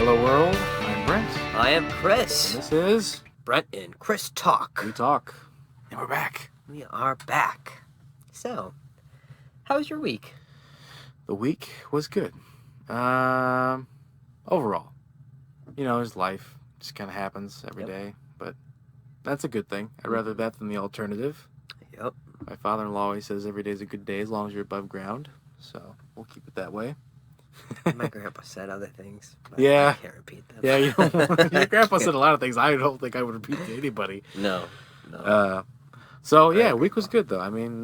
Hello world, I'm Brent. I am Chris. And this is Brent and Chris Talk. We Talk. And we're back. We are back. So, how was your week? The week was good. Overall. You know, it's life. Just kind of happens every day. But that's a good thing. I'd rather that than the alternative. Yep. My father-in-law always says every day's a good day as long as you're above ground. So, we'll keep it that way. My grandpa said other things. But Yeah. I can't repeat them. Yeah, your grandpa said a lot of things I don't think I would repeat to anybody. No. Week was good, though. I mean,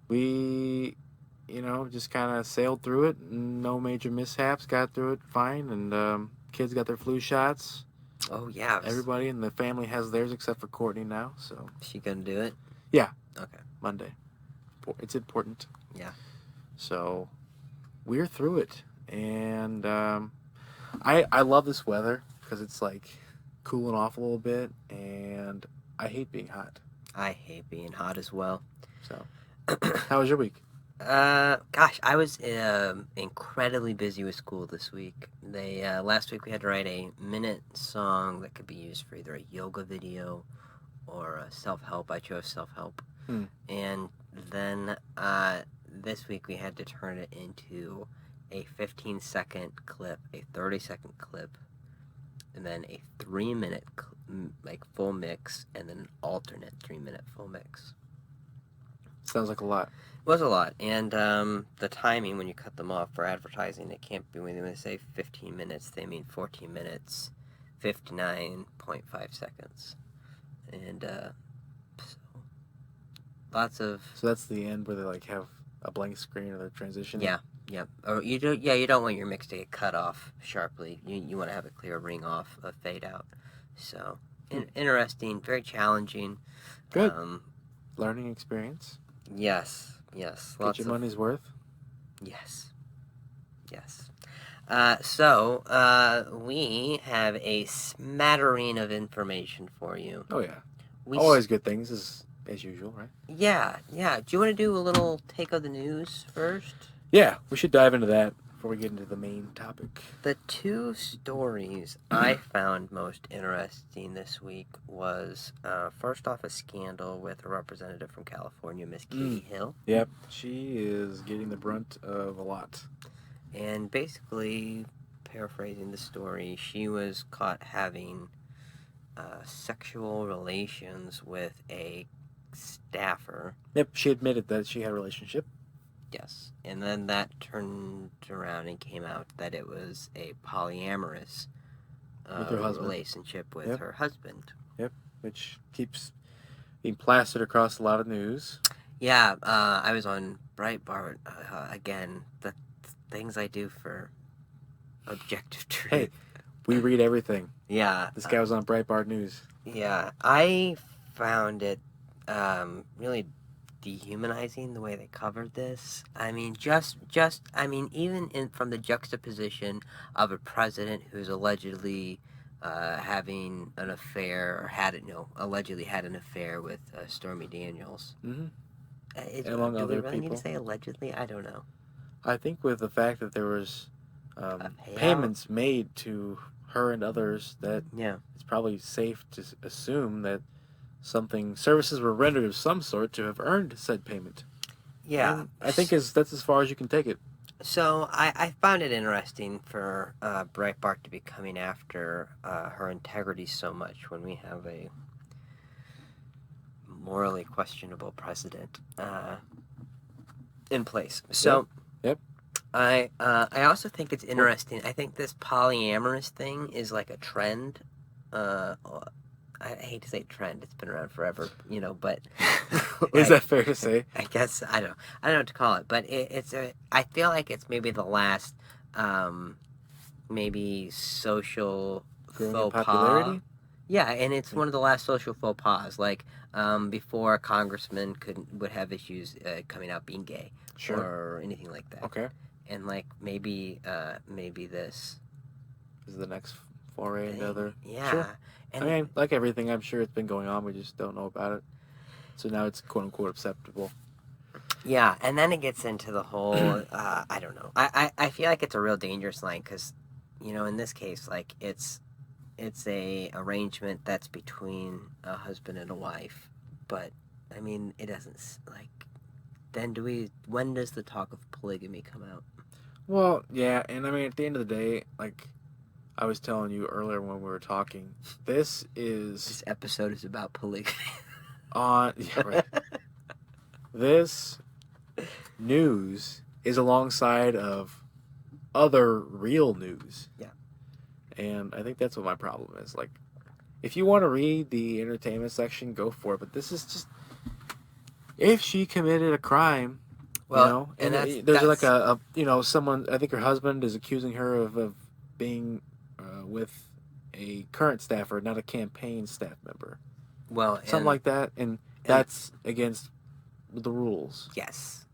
we, just kind of sailed through it. No major mishaps. Got through it fine. And kids got their flu shots. Oh, yeah. Everybody in the family has theirs except for Courtney now. So Is she going to do it? Yeah. Okay. Monday. It's important. Yeah. So we're through it. And I love this weather because it's like cooling off a little bit. And I hate being hot. I hate being hot as well. So, how was your week? Gosh, I was incredibly busy with school this week. Last week we had to write a minute song that could be used for either a yoga video or a self-help. I chose self-help. And then this week we had to turn it into a 15-second clip, a 30-second clip, and then a 3-minute full mix, and then an alternate 3-minute full mix. Sounds like a lot. It was a lot, and the timing when you cut them off for advertising, it can't be when they say 15 minutes, they mean 14 minutes, 59.5 seconds, and so lots of. So that's the end where they have a blank screen or the transition. Yeah. Or you don't want your mix to get cut off sharply. You want to have a clear ring off, a fade out. So interesting, very challenging. Good. Learning experience. Yes. Get your money's worth. Yes. So we have a smattering of information for you. Oh yeah. Always good things as usual, right? Yeah. Do you want to do a little take of the news first? Yeah, we should dive into that before we get into the main topic. The two stories I found most interesting this week was, first off, a scandal with a representative from California, Miss Katie Hill. Yep, she is getting the brunt of a lot. And basically, paraphrasing the story, she was caught having sexual relations with a staffer. Yep, she admitted that she had a relationship. Yes, and then that turned around and came out that it was a polyamorous relationship with her husband. Yep, which keeps being plastered across a lot of news. Yeah, I was on Breitbart, again, the things I do for objective truth. Hey, we read everything. Yeah. This guy was on Breitbart News. Yeah, I found it really dehumanizing the way they covered this. I mean, even from the juxtaposition of a president who's allegedly having an affair, or allegedly had an affair with Stormy Daniels. Mm-hmm. Among other do we really people. Need to say allegedly? I don't know. I think with the fact that there was payments made to her and others, that it's probably safe to assume that services were rendered of some sort to have earned said payment. Yeah. And I think that's as far as you can take it. So I found it interesting for Breitbart to be coming after her integrity so much when we have a morally questionable president in place. So Yep. I also think it's interesting. I think this polyamorous thing is like a trend. I hate to say trend; it's been around forever, but is that fair to say? I guess I don't know what to call it, but I feel like it's maybe the last, maybe social Growing faux popularity? pas. Yeah, and it's one of the last social faux pas. Like before, a congressman would have issues coming out being gay, or anything like that. Okay. And maybe this is the next foray into other. Yeah. Sure. And I mean, like everything, I'm sure it's been going on. We just don't know about it. So now it's quote unquote acceptable. Yeah, and then it gets into the whole, I don't know. I feel like it's a real dangerous line because, in this case, like, it's a arrangement that's between a husband and a wife, but, I mean, it doesn't, like, then when does the talk of polygamy come out? Well, yeah, and I mean, at the end of the day, like I was telling you earlier when we were talking, this episode is about polygamy. Yeah, right. This news is alongside of other real news. Yeah. And I think that's what my problem is. Like, if you want to read the entertainment section, go for it. But this is just, if she committed a crime, well, and there's like a someone, I think her husband is accusing her of being with a current staffer, not a campaign staff member. Well, something like that, and that's against the rules. Yes,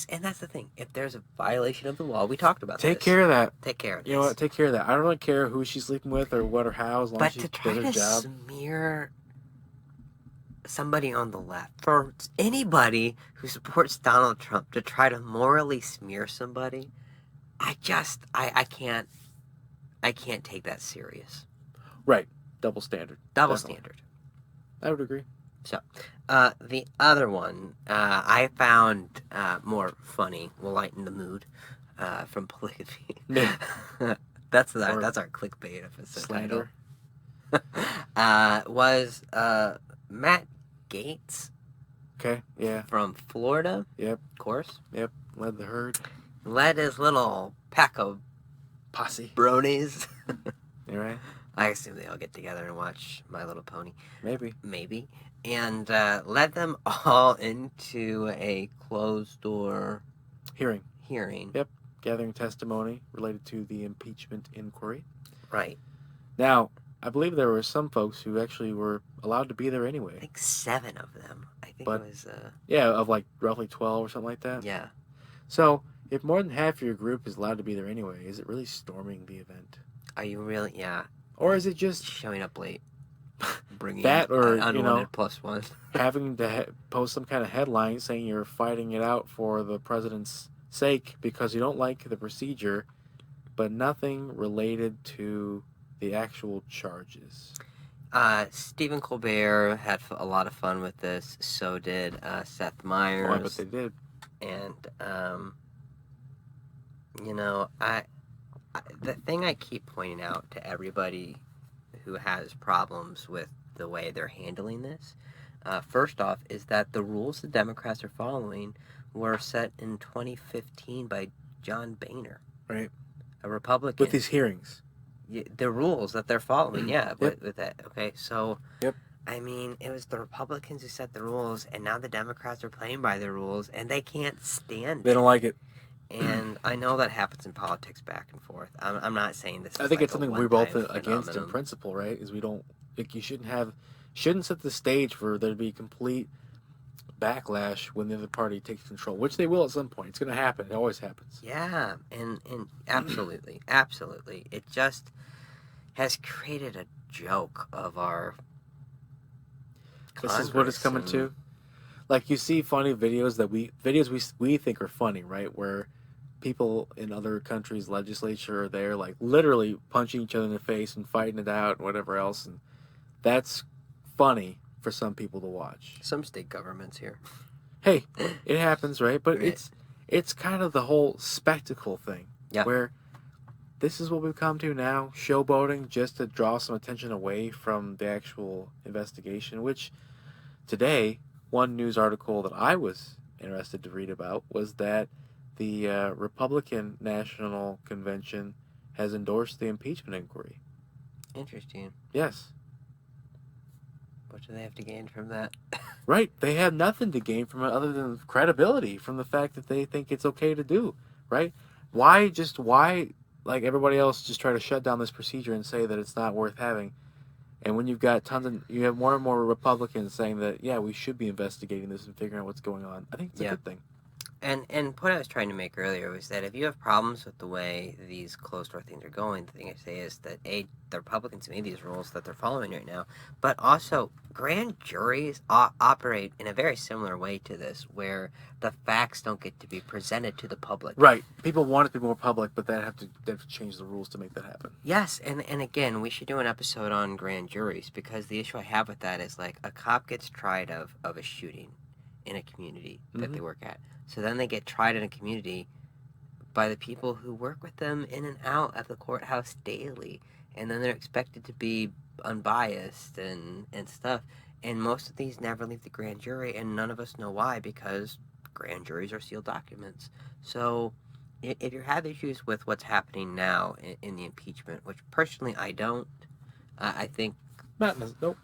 and that's the thing. If there's a violation of the law, we talked about Take care of that. Take care of this. You know what? Take care of that. I don't really care who she's sleeping with or what or how, as long as she does her job. But to try to smear somebody on the left, for anybody who supports Donald Trump to try to morally smear somebody, I can't take that serious. Right. Double standard. Standard. I would agree. So, the other one I found more funny, will lighten the mood, from polygamy. Yeah. That's our clickbait episode slander. Title. Was Matt Gaetz. Okay, yeah. From Florida. Yep. Of course. Yep. Led the herd. Led his little pack of posse. Bronies. You're right. I assume they all get together and watch My Little Pony. Maybe. And led them all into a closed-door hearing. Yep. Gathering testimony related to the impeachment inquiry. Right. Now, I believe there were some folks who actually were allowed to be there anyway. I think 7 of them. I think it was... Yeah, of like roughly 12 or something like that. Yeah. So, if more than half of your group is allowed to be there anyway, is it really storming the event? Are you really? Yeah. Or is it just... showing up late? Bringing that, or, unwanted +1. having to post some kind of headline saying you're fighting it out for the president's sake because you don't like the procedure, but nothing related to the actual charges. Stephen Colbert had a lot of fun with this. So did Seth Meyers. Oh, I bet they did. And, the thing I keep pointing out to everybody who has problems with the way they're handling this, first off, is that the rules the Democrats are following were set in 2015 by John Boehner. Right. A Republican. With these hearings. The rules that they're following, yeah, yep. with that. Okay, so, yep. I mean, it was the Republicans who set the rules, and now the Democrats are playing by the rules, and they can't stand it. They don't like it. And I know that happens in politics back and forth. I'm not saying this is I think like it's something we're both against in principle, right? Is we don't... Like, you shouldn't set the stage for there to be complete backlash when the other party takes control, which they will at some point. It's going to happen. It always happens. Yeah, and absolutely. It just has created a joke of our Congress. This is what it's coming to. Like, you see funny videos we think are funny, right? Where people in other countries' legislature are there, like, literally punching each other in the face and fighting it out and whatever else. And that's funny for some people to watch. Some state governments here. Hey, it happens, right? But right. It's kind of the whole spectacle thing. Yeah. Where this is what we've come to now, showboating just to draw some attention away from the actual investigation, which today, one news article that I was interested to read about was that the Republican National Convention has endorsed the impeachment inquiry. Interesting. Yes. What do they have to gain from that? Right. They have nothing to gain from it other than credibility from the fact that they think it's okay to do, right? Why, like everybody else, just try to shut down this procedure and say that it's not worth having? And when you have more and more Republicans saying that, yeah, we should be investigating this and figuring out what's going on, I think it's a good thing. And what I was trying to make earlier was that if you have problems with the way these closed-door things are going, the thing I say is that, A, the Republicans made these rules that they're following right now, but also grand juries operate in a very similar way to this, where the facts don't get to be presented to the public. Right. People want it to be more public, but they have to change the rules to make that happen. Yes, and again, we should do an episode on grand juries, because the issue I have with that is, like, a cop gets tried of a shooting in a community that they work at. So then they get tried in a community by the people who work with them in and out at the courthouse daily. And then they're expected to be unbiased and stuff. And most of these never leave the grand jury, and none of us know why, because grand juries are sealed documents. So if you have issues with what's happening now in the impeachment, which personally I don't, I think... Nope.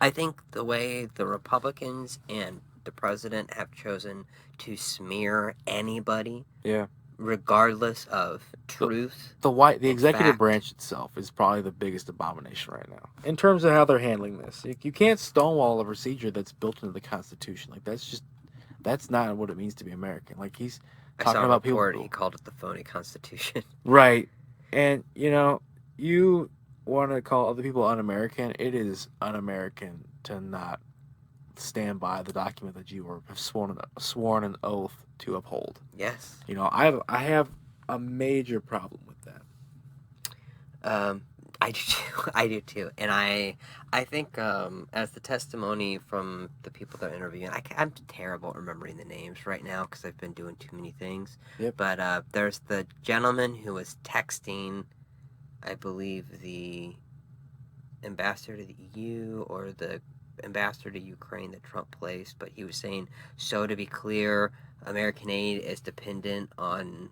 I think the way the Republicans and the president have chosen to smear anybody, regardless of truth, the executive branch itself is probably the biggest abomination right now in terms of how they're handling this. You can't stonewall a procedure that's built into the Constitution. Like, that's not what it means to be American. Like, he's talking about people. He called it the phony Constitution. Right, and you want to call other people un-American. It is un-American to not stand by the document that you have sworn an oath to uphold. Yes. I have a major problem with that. I do too. And I think as the testimony from the people that are interviewing, I'm terrible at remembering the names right now because I've been doing too many things. Yep. But there's the gentleman who was texting, I believe, the ambassador to the EU or the ambassador to Ukraine that Trump placed, but he was saying, so to be clear, American aid is dependent on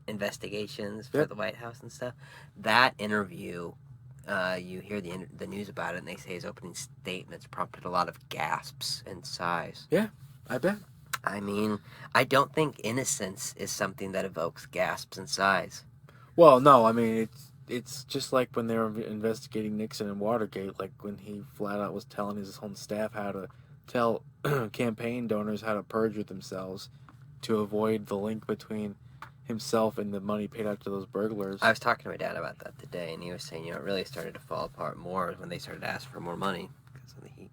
investigations for the White House and stuff. That interview, you hear the news about it, and they say his opening statements prompted a lot of gasps and sighs. Yeah, I bet. I mean, I don't think innocence is something that evokes gasps and sighs. Well, no, I mean, it's just like when they were investigating Nixon and Watergate, like when he flat out was telling his own staff how to tell campaign donors how to perjure themselves to avoid the link between himself and the money paid out to those burglars. I was talking to my dad about that today, and he was saying, it really started to fall apart more when they started to ask for more money because of the heat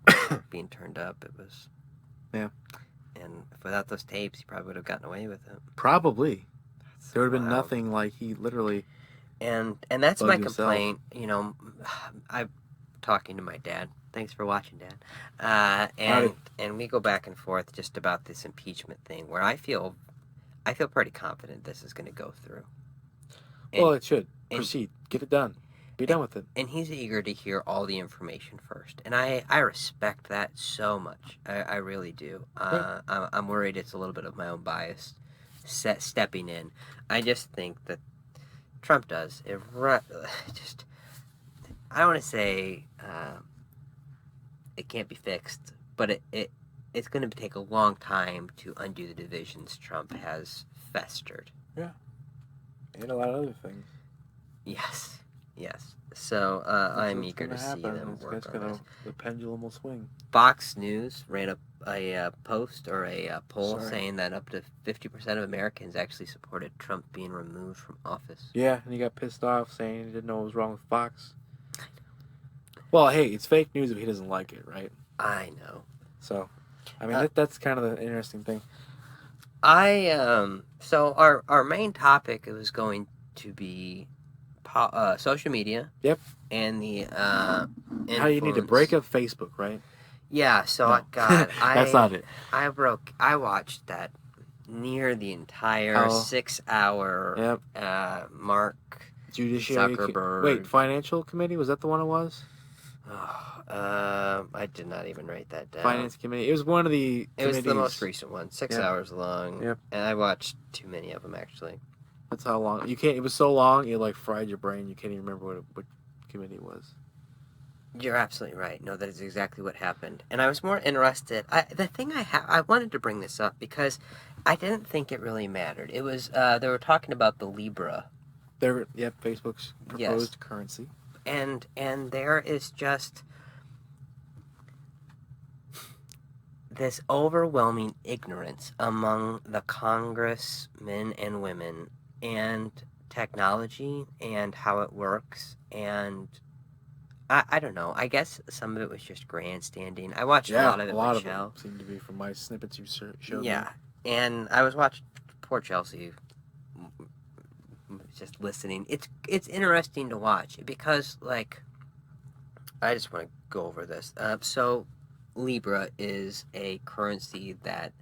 being turned up. It was... Yeah. And without those tapes, he probably would have gotten away with it. Probably. There would have been nothing, like he literally... And that's my complaint. I'm talking to my dad. Thanks for watching, Dad. And we go back and forth just about this impeachment thing, where I feel pretty confident this is going to go through. Well, it should. Proceed. Get it done. Be done with it. And he's eager to hear all the information first. And I respect that so much. I really do. I'm worried it's a little bit of my own bias stepping in. I just think that Trump does. I don't want to say it can't be fixed, but it's going to take a long time to undo the divisions Trump has festered. Yeah. And a lot of other things. Yes. So I'm eager to see them work on this. The pendulum will swing. Fox News ran a post or a poll saying that up to 50% of Americans actually supported Trump being removed from office. Yeah, and he got pissed off saying he didn't know what was wrong with Fox. I know. Well, hey, it's fake news if he doesn't like it, right? I know. So, I mean, that's kind of the interesting thing. So our main topic was going to be social media. Yep. And the how you need to break up Facebook, right? Yeah. So no. That's not it. I watched that near the entire 6 hour. Mark Judiciary Zuckerberg. Wait, Financial Committee, was that the one it was? I did not even write that down. Finance Committee. It was one of the. It was the most recent one, 6 hours long. Yep. And I watched too many of them actually. That's how long you can't. It was so long it like fried your brain. You can't even remember what committee it was. You're absolutely right. No, that is exactly what happened. And I was more interested. The thing I wanted to bring this up because I didn't think it really mattered. It was they were talking about the Libra. Facebook's proposed currency. And there is just this overwhelming ignorance among the congressmen and women and technology and how it works, and I don't know. I guess some of it was just grandstanding. I watched a lot of it with Chell. Them seem to be from my snippets you showed me. Yeah, and I was watching poor Chelsea just listening. It's interesting to watch because, like, I just want to go over this. So Libra is a currency that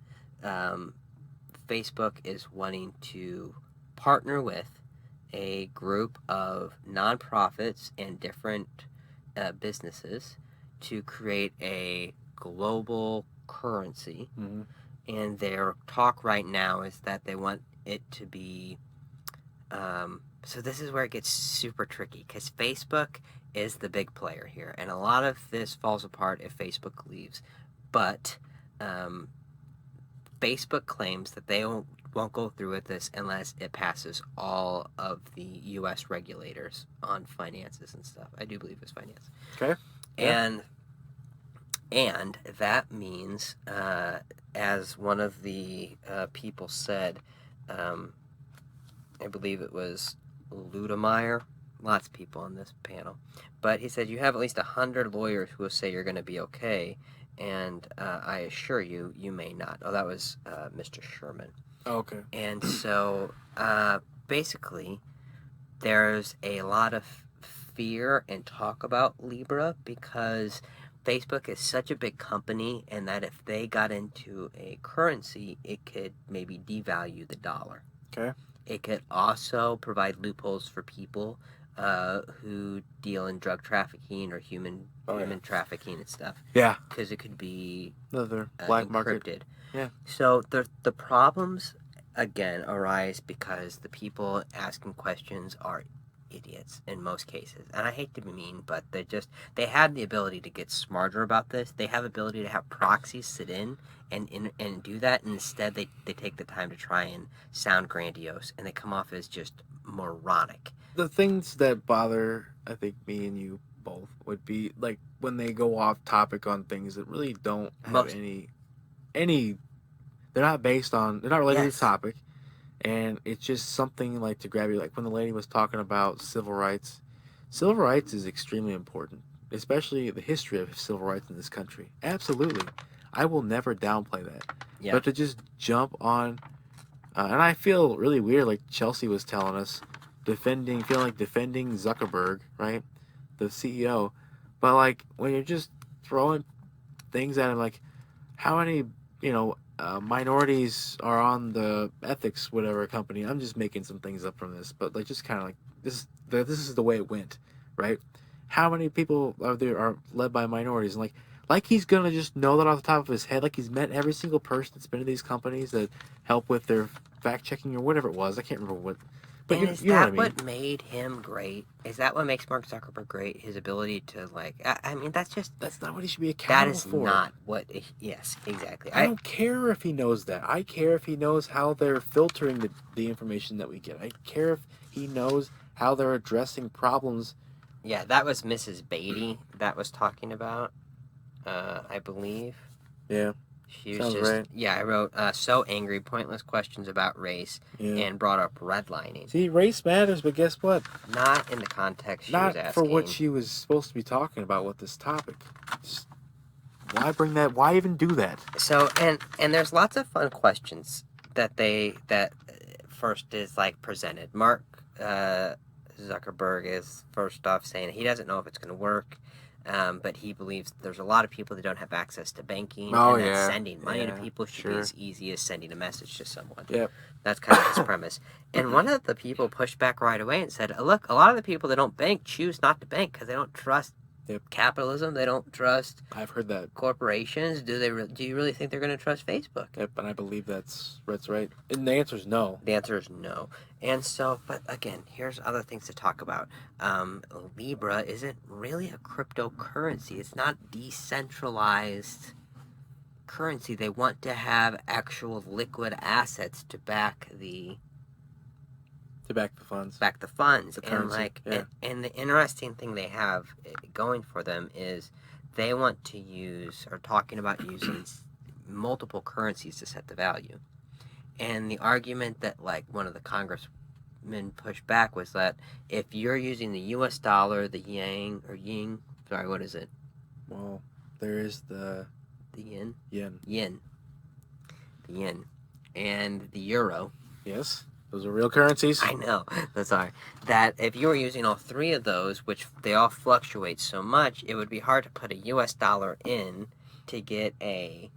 Facebook is wanting to partner with a group of nonprofits and different businesses to create a global currency. Mm-hmm. And their talk right now is that they want it to be... so this is where it gets super tricky, because Facebook is the big player here, and a lot of this falls apart if Facebook leaves. But Facebook claims that they won't go through with this unless it passes all of the U.S. regulators on finances and stuff. I do believe it's finance. Okay. Yeah. And that means, as one of the people said, I believe it was Ludemeyer, lots of people on this panel, but he said you have at least 100 lawyers who will say you're going to be okay, and I assure you, you may not. Oh, that was Mr. Sherman. Oh, okay. And so, basically, there's a lot of fear and talk about Libra because Facebook is such a big company, and that if they got into a currency, it could maybe devalue the dollar. Okay. It could also provide loopholes for people who deal in drug trafficking or human trafficking and stuff. Yeah. Because it could be another black encrypted. Market. Yeah. So the problems, again, arise because the people asking questions are idiots in most cases. And I hate to be mean, but they have the ability to get smarter about this. They have the ability to have proxies sit in and do that, and instead they take the time to try and sound grandiose, and they come off as just moronic. The things that bother, I think, me and you both would be like when they go off topic on things that really don't have any they're not related to the topic, and it's just something like to grab you, like when the lady was talking about civil rights. Civil rights is extremely important, especially the history of civil rights in this country. Absolutely. I will never downplay that. Yeah. But to just jump on, and I feel really weird, like Chelsea was telling us, feeling like defending Zuckerberg, right? The CEO. But like when you're just throwing things at him, like how many, minorities are on the ethics whatever company. I'm just making some things up from this, but like just kind of like this is the way it went, right? How many people are led by minorities? And like he's gonna just know that off the top of his head, like he's met every single person that's been in these companies that help with their fact checking or whatever it was. I can't remember what. But is that what made him great? Is that what makes Mark Zuckerberg great? His ability to, like... I mean, that's not what he should be accountable for. That is not what... Yes, exactly. I don't care if he knows that. I care if he knows how they're filtering the information that we get. I care if he knows how they're addressing problems. Yeah, that was Mrs. Beatty that was talking about, I believe. Yeah. She was right. Yeah, I wrote, so angry, pointless questions about race, and brought up redlining. See, race matters, but guess what? Not in the context she was asking. Not for what she was supposed to be talking about with this topic. Just, why bring that? Why even do that? So, and there's lots of fun questions that first is, like, presented. Mark Zuckerberg is first off saying he doesn't know if it's going to work. But he believes there's a lot of people that don't have access to banking, and that sending money to people should be as easy as sending a message to someone. Yep. That's kind of his premise. And one of the people pushed back right away and said, look, a lot of the people that don't bank choose not to bank because they don't trust capitalism. They don't trust I've heard that. Corporations. Do you really think they're going to trust Facebook? Yep, and I believe that's right. And the answer is no. The answer is no. And so, but again, here's other things to talk about. Libra isn't really a cryptocurrency. It's not decentralized currency. They want to have actual liquid assets to back the funds. Back the funds. The currency. And the interesting thing they have going for them is they want to use, or talking about using, multiple currencies to set the value. And the argument that, like, one of the congressmen pushed back was that if you're using the U.S. dollar, the ying, sorry, what is it? Well, there is the yen. Yen. The yen. And the euro. Yes, those are real currencies. I know. That's all right. That if you were using all three of those, which they all fluctuate so much, it would be hard to put a U.S. dollar in to get a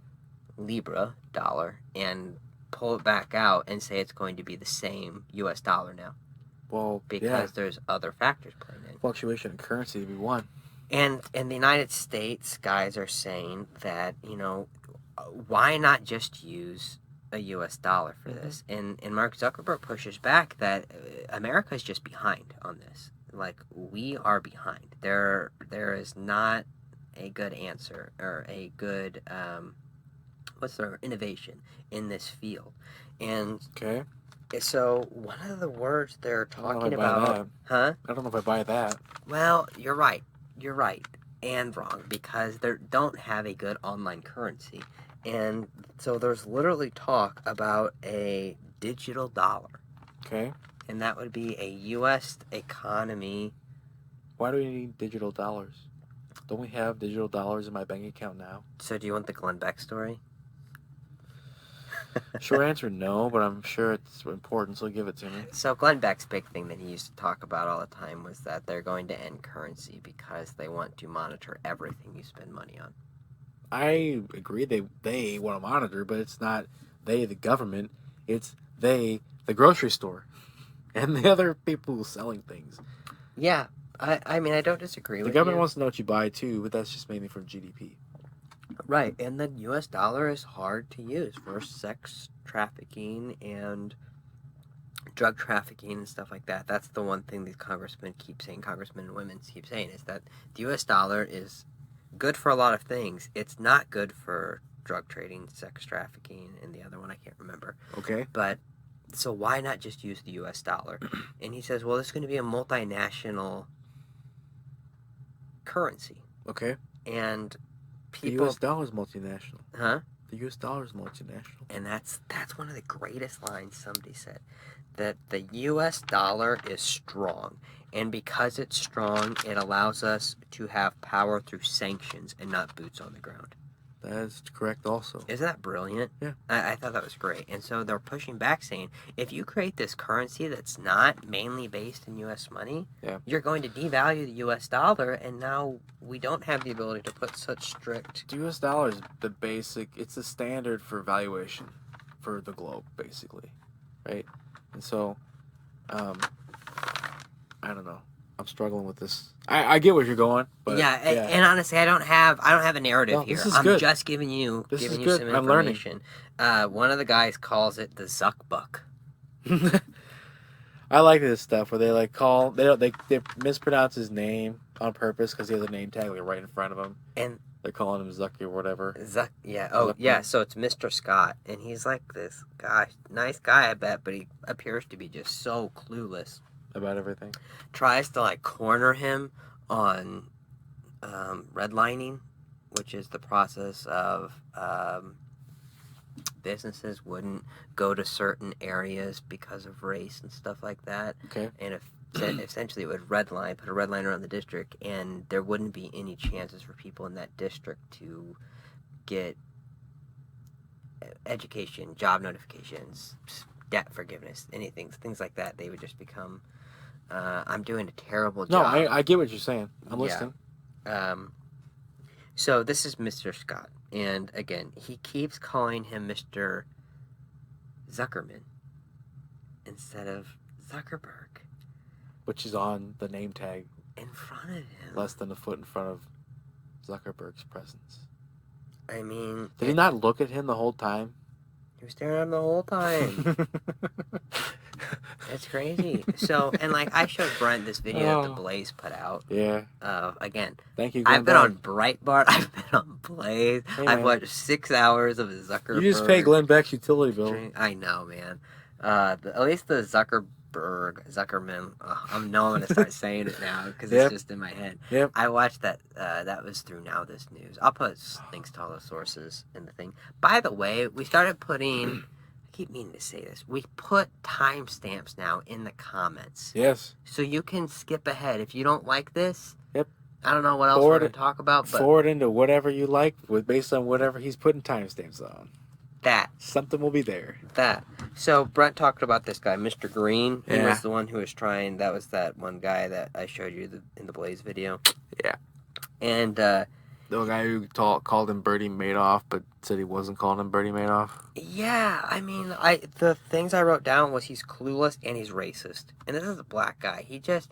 Libra dollar and pull it back out and say it's going to be the same U.S. dollar now. Well, because there's other factors playing in. Fluctuation in currency would be one. And in the United States, guys are saying that, why not just use a U.S. dollar for this? And Mark Zuckerberg pushes back that America is just behind on this. Like, we are behind. There is not a good answer or a good innovation in this field. And okay. So one of the words they're talking about, I don't know if I buy that. Well, you're right. You're right and wrong, because they don't have a good online currency. And so there's literally talk about a digital dollar. Okay. And that would be a U.S. economy. Why do we need digital dollars? Don't we have digital dollars in my bank account now? So do you want the Glenn Beck story? Short answer, no, but I'm sure it's important, so give it to me. So Glenn Beck's big thing that he used to talk about all the time was that they're going to end currency because they want to monitor everything you spend money on. I agree they want to monitor, but it's not they, the government. It's they, the grocery store, and the other people selling things. Yeah, I mean, I don't disagree with you. The government wants to know what you buy, too, but that's just mainly from GDP. Right, and the U.S. dollar is hard to use for sex trafficking and drug trafficking and stuff like that. That's the one thing these congressmen and women keep saying, is that the U.S. dollar is good for a lot of things. It's not good for drug trading, sex trafficking, and the other one I can't remember. Okay. But, so why not just use the U.S. dollar? And he says, well, this is going to be a multinational currency. Okay. And the U.S. dollar is multinational. Huh? The U.S. dollar is multinational. And that's one of the greatest lines somebody said, that the U.S. dollar is strong. And because it's strong, it allows us to have power through sanctions and not boots on the ground. That is correct also. Isn't that brilliant? Yeah. I thought that was great. And so they're pushing back saying, if you create this currency that's not mainly based in U.S. money, you're going to devalue the U.S. dollar, and now we don't have the ability to put such strict... The U.S. dollar is the basic, it's the standard for valuation for the globe, basically, right? And so, I don't know. I'm struggling with this. I get where you're going, but and honestly, I don't have a narrative here. I'm just giving you some information. One of the guys calls it the Zuck Buck. I like this stuff where they mispronounce his name on purpose because he has a name tag right in front of him, and they're calling him Zucky or whatever. Zuck, yeah. Oh, yeah. So it's Mr. Scott, and he's like this guy, nice guy, I bet, but he appears to be just so clueless about everything. Tries to corner him on redlining, which is the process of businesses wouldn't go to certain areas because of race and stuff like that. Okay. And if essentially it would put a red line around the district, and there wouldn't be any chances for people in that district to get education, job notifications, debt forgiveness, things like that. They would just become... I'm doing a terrible job. No, I get what you're saying. I'm listening. So this is Mr. Scott. And again, he keeps calling him Mr. Zuckerman instead of Zuckerberg. Which is on the name tag. In front of him. Less than a foot in front of Zuckerberg's presence. I mean... Did he not look at him the whole time? He was staring at him the whole time. It's crazy. So, and I showed Brent this video that the Blaze put out. Yeah. Again. Thank you. I've been on Breitbart. I've been on Blaze. Hey, I've watched 6 hours of Zuckerberg. You just pay Glenn Beck's utility bill. I know, man. At least the Zuckerman. I'm going to start saying it now because Yep. it's just in my head. Yep. I watched that. That was through Now This News. I'll put links to all the sources in the thing. By the way, we started putting. I keep meaning to say this. We put timestamps now in the comments. Yes. So you can skip ahead if you don't like this. Yep. I don't know what else we're going to talk about, but forward into whatever you like based on whatever he's putting timestamps on. That. Something will be there. That. So Brent talked about this guy, Mr. Green. He Yeah. was the one who was trying. That was that one guy that I showed you in the Blaze video. Yeah. And the guy who called him Bertie Madoff, but said he wasn't calling him Bertie Madoff. Yeah, I mean, the things I wrote down was he's clueless and he's racist. And this is a black guy. I just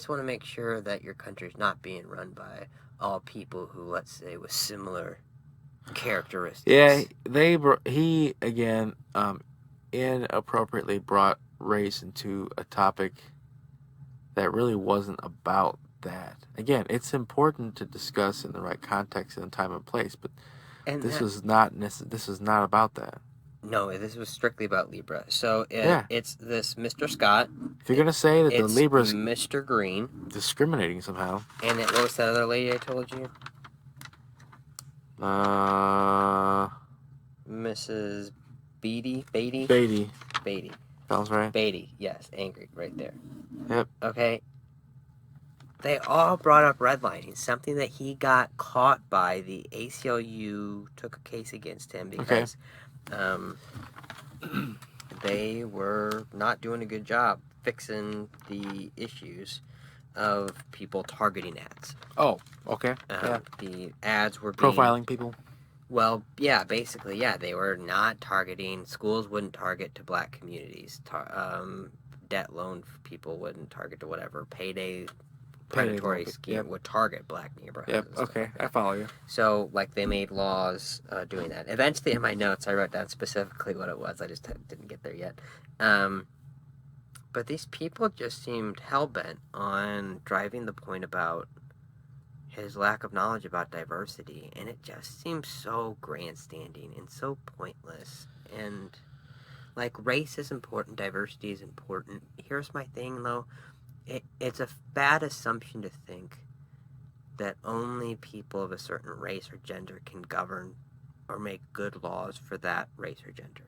want to make sure that your country's not being run by all people who, let's say, with similar characteristics. Yeah, he again inappropriately brought race into a topic that really wasn't about that. Again, it's important to discuss in the right context and time and place, but this is not about that. No, this was strictly about Libra. So it's this Mr. Scott. If you're gonna say that the Libra's Mr. Green discriminating somehow, and what was that other lady I told you? Mrs. Beatty. Sounds right. Beatty, yes, angry right there. Yep. Okay. They all brought up redlining, something that he got caught by. The ACLU took a case against him because they were not doing a good job fixing the issues of people targeting ads. Oh, okay. The ads were profiling people. Well, yeah, basically, yeah. They were not targeting. Schools wouldn't target to black communities. Debt loan people wouldn't target to whatever. Payday predatory scheme would target black neighborhoods. Yep. Okay, I follow you. So, they made laws doing that. Eventually, in my notes, I wrote down specifically what it was. I just didn't get there yet. But these people just seemed hell-bent on driving the point about his lack of knowledge about diversity, and it just seems so grandstanding and so pointless. And, race is important, diversity is important. Here's my thing, though. It's a bad assumption to think that only people of a certain race or gender can govern or make good laws for that race or gender.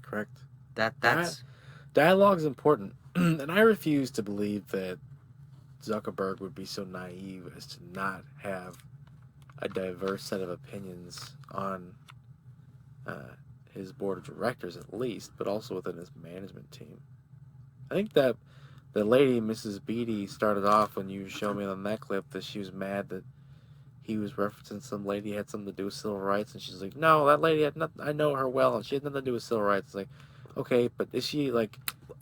Correct. That's... Dialogue's important, and I refuse to believe that Zuckerberg would be so naive as to not have a diverse set of opinions on his board of directors at least, but also within his management team. I think that the lady, Mrs. Beatty, started off when you showed me on that clip that she was mad that he was referencing some lady had something to do with civil rights, and she's like, no, that lady had nothing, I know her well, and she had nothing to do with civil rights. It's like, okay, but is she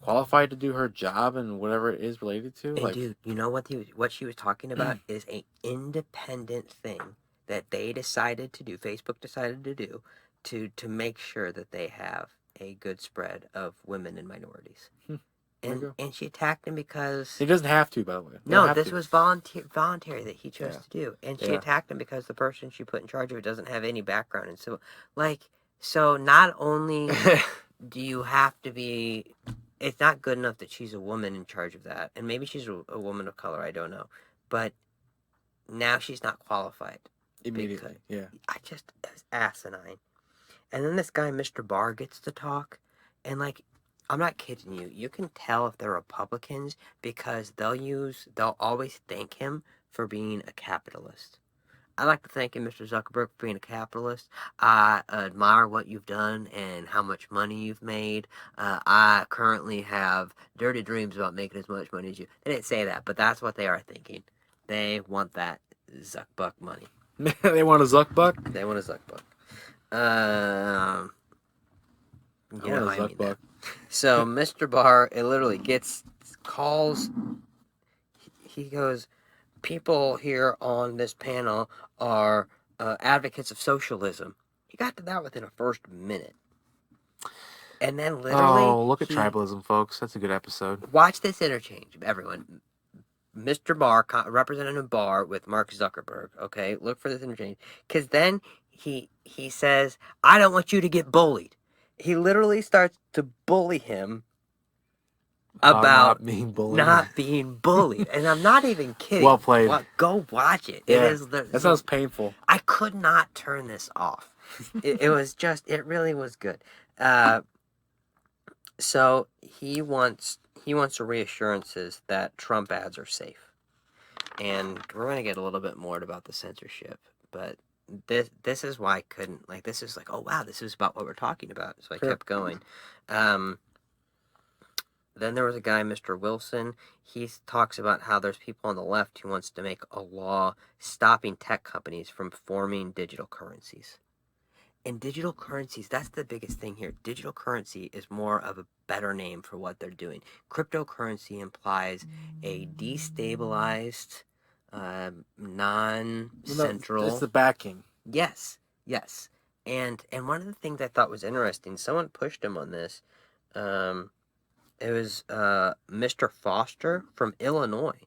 qualified to do her job and whatever it is related to? And dude, you know what she was talking about is an independent thing that they decided to do, Facebook decided to do, to make sure that they have a good spread of women and minorities. And she attacked him because... He doesn't have to, by the way. No, this was voluntary that he chose to do. And she attacked him because the person she put in charge of it doesn't have any background. And so, so not only do you have to be... It's not good enough that she's a woman in charge of that. And maybe she's a woman of color, I don't know. But now she's not qualified. Immediately, It's asinine. And then this guy, Mr. Barr, gets to talk. And, I'm not kidding you. You can tell if they're Republicans because they'll always thank him for being a capitalist. I like to thank you, Mr. Zuckerberg, for being a capitalist. I admire what you've done and how much money you've made. I currently have dirty dreams about making as much money as you. They didn't say that, but that's what they are thinking. They want that Zuckbuck money. They want a Zuckbuck? They want a Zuckbuck. Zuckbuck. So Mr. Barr, it literally calls. He goes, people here on this panel are advocates of socialism. He got to that within a first minute. And then literally... Oh, look at tribalism, folks. That's a good episode. Watch this interchange, everyone. Mr. Barr, Representative Barr with Mark Zuckerberg, okay? Look for this interchange. Because then he says, I don't want you to get bullied. He literally starts to bully him about not being bullied. Not being bullied. And I'm not even kidding. Well played. Go watch it. Yeah, It is that sounds painful. I could not turn this off. It was just, it really was good. So he wants reassurances that Trump ads are safe. And we're going to get a little bit more about the censorship, but this is why I couldn't, like, this is like, oh wow, this is about what we're talking about. So I kept going. Then there was a guy, Mr. Wilson. He talks about how there's people on the left who wants to make a law stopping tech companies from forming digital currencies. And digital currencies, that's the biggest thing here. Digital currency is more of a better name for what they're doing. Cryptocurrency implies a destabilized, non-central... It's the backing. Yes. And one of the things I thought was interesting, someone pushed him on this. It was Mr. Foster from Illinois.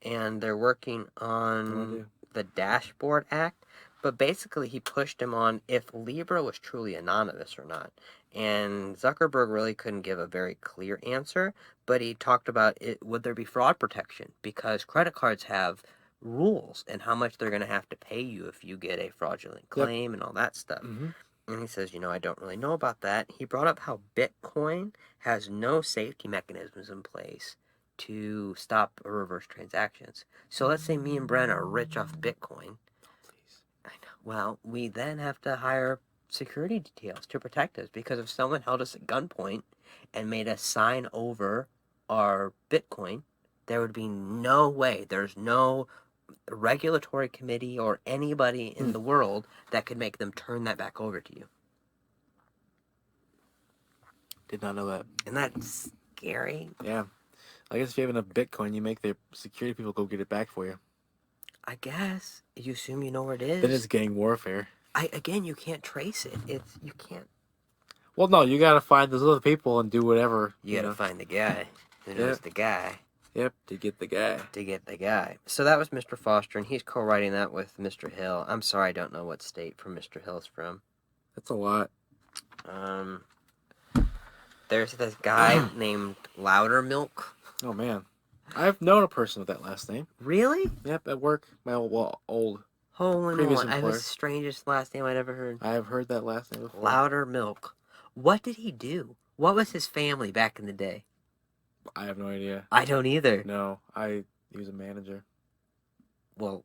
And they're working on the Dashboard Act. But basically, he pushed him on if Libra was truly anonymous or not. And Zuckerberg really couldn't give a very clear answer, but he talked about would there be fraud protection? Because credit cards have rules and how much they're going to have to pay you if you get a fraudulent claim and all that stuff. Mm-hmm. And he says, I don't really know about that. He brought up how Bitcoin has no safety mechanisms in place to stop or reverse transactions. So let's say me and Brent are rich off Bitcoin. I know. Well, we then have to hire security details to protect us, because if someone held us at gunpoint and made us sign over our Bitcoin, there would be no way. There's no regulatory committee or anybody in the world that could make them turn that back over to you. Did not know that. Isn't that scary? Yeah. I guess if you have enough Bitcoin, you make the security people go get it back for you. I guess. You assume you know where it is. Then it's gang warfare. You can't trace it. You can't. Well, no, you gotta find those other people and do whatever. You gotta find the guy who knows the guy. Yep, to get the guy. So that was Mr. Foster, and he's co-writing that with Mr. Hill. I'm sorry, I don't know what state Mr. Hill's from. That's a lot. There's this guy named Loudermilk. Oh, man. I've known a person with that last name. Really? Yep, at work. My old Holy previous moly, employer. that was the strangest last name I'd ever heard. I have heard that last name before. Loudermilk. What did he do? What was his family back in the day? I have no idea. I don't either. No, he was a manager. Well,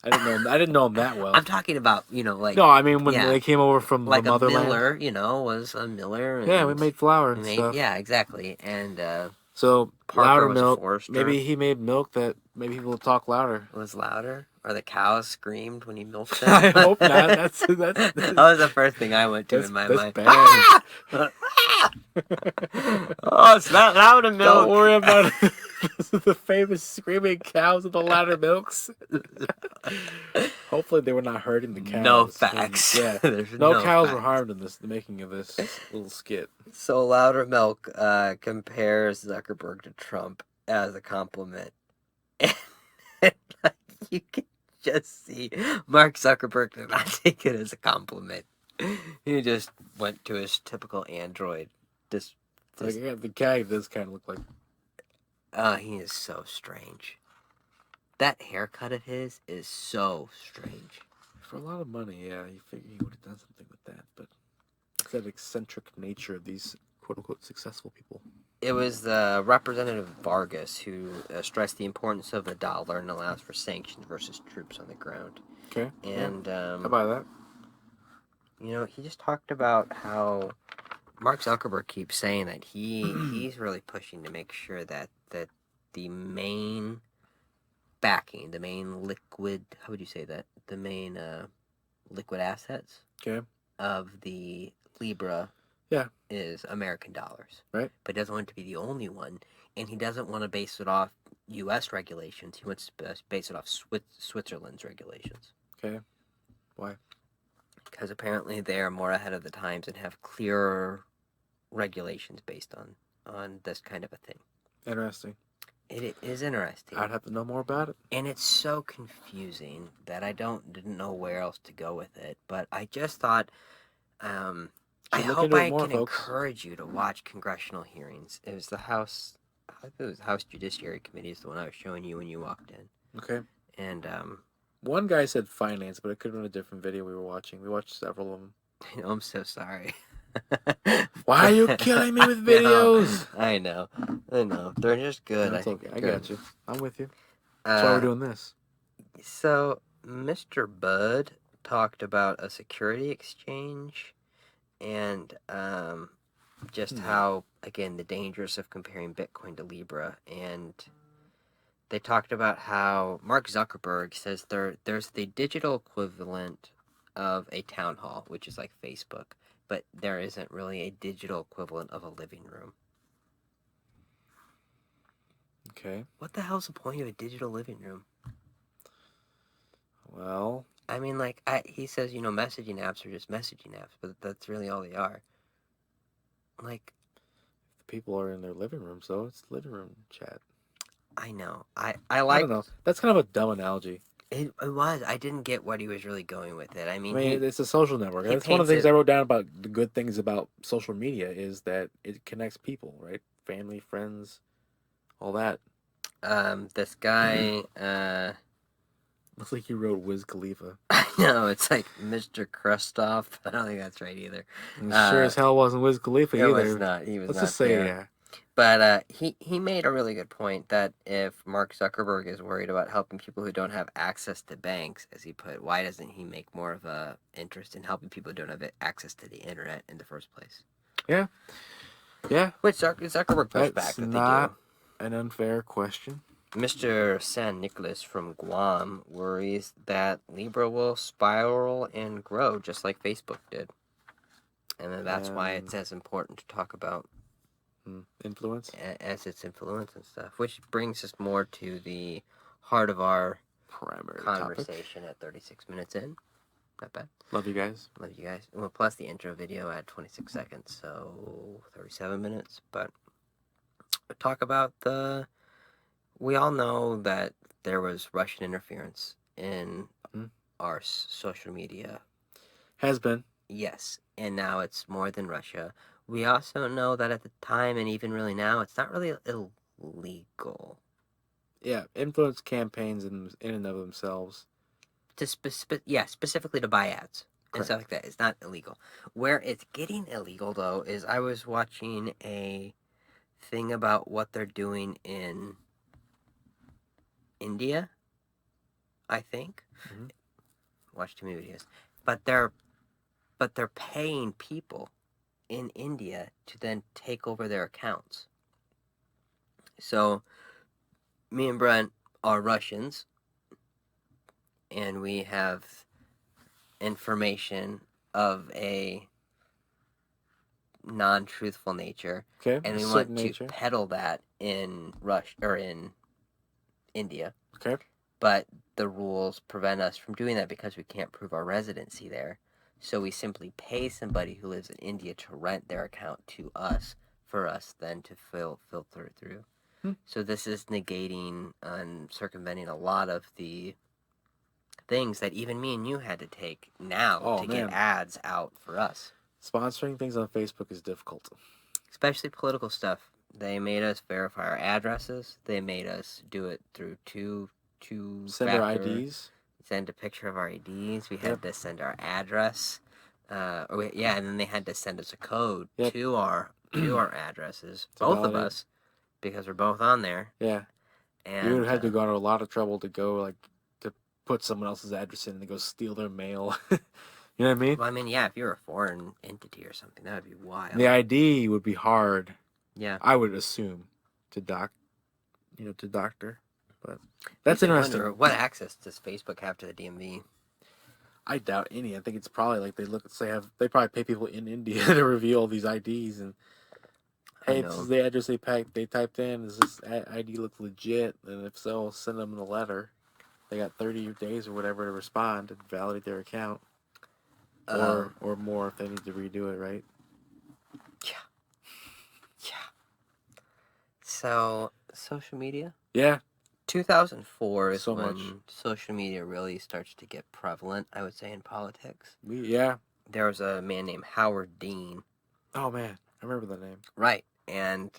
I didn't know him that well. I'm talking about, like... No, I mean, when they came over from like the motherland. Like a Miller, was a Miller. Yeah, we made flour and stuff. Yeah, exactly. And, so, louder milk, Forester. maybe he made milk that maybe people would talk louder. Was louder? Or the cows screamed when he milked them? I hope not. That's that was the first thing I went to in my mind. Bad. Ah! Oh, it's not louder milk. Don't worry about it. The famous screaming cows of the louder milks. Hopefully they were not hurting the cows. No facts. Yeah. No cows were harmed in the making of this little skit. So Loudermilk compares Zuckerberg to Trump as a compliment. And you can just see Mark Zuckerberg did not take it as a compliment. He just went to his typical Android. The guy does kind of look like... he is so strange. That haircut of his is so strange. For a lot of money, yeah, you figure he would have done something with that, but it's that eccentric nature of these quote-unquote successful people. It was Representative Vargas who stressed the importance of the dollar and allows for sanctions versus troops on the ground. Okay. And how about that? He just talked about how Mark Zuckerberg keeps saying that he's really pushing to make sure that the main backing, the main liquid, how would you say that? The main liquid assets of the Libra is American dollars. Right. But he doesn't want it to be the only one, and he doesn't want to base it off U.S. regulations. He wants to base it off Switzerland's regulations. Okay. Why? Because apparently they are more ahead of the times and have clearer regulations based on this kind of a thing. Interesting. It is interesting. I'd have to know more about it. And it's so confusing that I didn't know where else to go with it. But I just thought, I hope I can encourage you to watch congressional hearings. It was the House I think it was House Judiciary Committee is the one I was showing you when you walked in. Okay. And one guy said finance, but it could have been a different video we were watching. We watched several of them. I'm so sorry. Why are you killing me with videos? I know. They're just good. That's okay. I got you. I'm with you. That's why we're doing this. So, Mr. Bud talked about a security exchange and just how, again, the dangers of comparing Bitcoin to Libra. And they talked about how Mark Zuckerberg says there's the digital equivalent of a town hall, which is like Facebook, but there isn't really a digital equivalent of a living room. Okay. What the hell's the point of a digital living room? Well, I mean, like, he says, messaging apps are just messaging apps, but that's really all they are. Like, if the people are in their living room, so it's living room chat. I know. I don't know. That's kind of a dumb analogy. It was. I didn't get what he was really going with it. I mean, it's a social network. That's one of the things I wrote down about the good things about social media is that it connects people, right? Family, friends, all that. This guy, looks like you wrote Wiz Khalifa. I know, it's like Mr. Krustoff. I don't think that's right either. Sure as hell wasn't Wiz Khalifa either. It was not. He was Let's not just say, there. yeah. But he made a really good point that if Mark Zuckerberg is worried about helping people who don't have access to banks, as he put, why doesn't he make more of a interest in helping people who don't have access to the internet in the first place? Yeah. Yeah. Which Zuckerberg pushed back that not an unfair question. Mr. San Nicolas from Guam worries that Libra will spiral and grow just like Facebook did. And then that's why it's as important to talk about influence as its influence and stuff, which brings us more to the heart of our primary conversation topic. At 36 minutes in. Not bad. Love you guys. Well, plus the intro video at 26 seconds, so 37 minutes. But talk about we all know that there was Russian interference in our social media. Has been. Yes, and now it's more than Russia. We also know that at the time, and even really now, it's not really illegal. Yeah, influence campaigns in and of themselves. Specifically to buy ads. Correct. And stuff like that. It's not illegal. Where it's getting illegal, though, is I was watching a thing about what they're doing in India, I think. Mm-hmm. Watch too many videos. But they're paying people in India to then take over their accounts. So, me and Brent are Russians, and we have information of a non-truthful nature, and we want to peddle that in in India. Okay. But the rules prevent us from doing that because we can't prove our residency there. So we simply pay somebody who lives in India to rent their account to us, for us then to filter it through. So this is negating and circumventing a lot of the things that even me and you had to take now get ads out for us. Sponsoring things on Facebook is difficult. Especially political stuff. They made us verify our addresses. They made us do it through two send our IDs. Send a picture of our IDs. We had to send our address. And then they had to send us a code to our addresses, both of us, because we're both on there. Yeah. And you would have had to go to a lot of trouble to go to put someone else's address in and go steal their mail. You know what I mean? Well, I mean, yeah, if you're a foreign entity or something, that would be wild. The ID would be hard. Yeah. I would assume to doctor. But that's interesting. What access does Facebook have to the DMV? I doubt any. I think it's probably they probably pay people in India to review all these IDs and hey, this is the address they typed in. Does this ID look legit? And if so, send them a letter. They got 30 days or whatever to respond and validate their account, or more if they need to redo it, right? Yeah. So social media. Yeah. 2004 is when social media really starts to get prevalent, I would say, in politics. Yeah. There was a man named Howard Dean. Oh, man. I remember the name. Right. and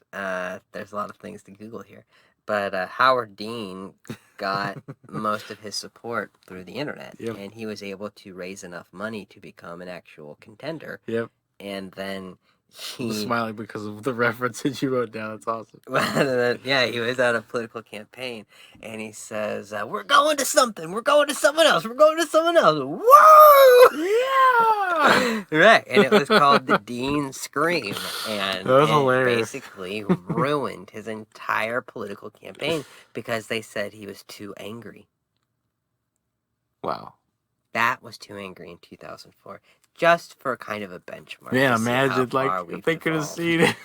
there's a lot of things to Google here. But Howard Dean got most of his support through the internet, and he was able to raise enough money to become an actual contender. Yep. And then I'm smiling because of the references you wrote down. It's awesome. Yeah, he was at a political campaign, and he says, "We're going to something. We're going to someone else. We're going to someone else." Whoa! Yeah! Right, and it was called the Dean Scream, and it basically ruined his entire political campaign because they said he was too angry. Wow. That was too angry in 2004. Just for kind of a benchmark. Yeah, imagine, like, if they could have seen it.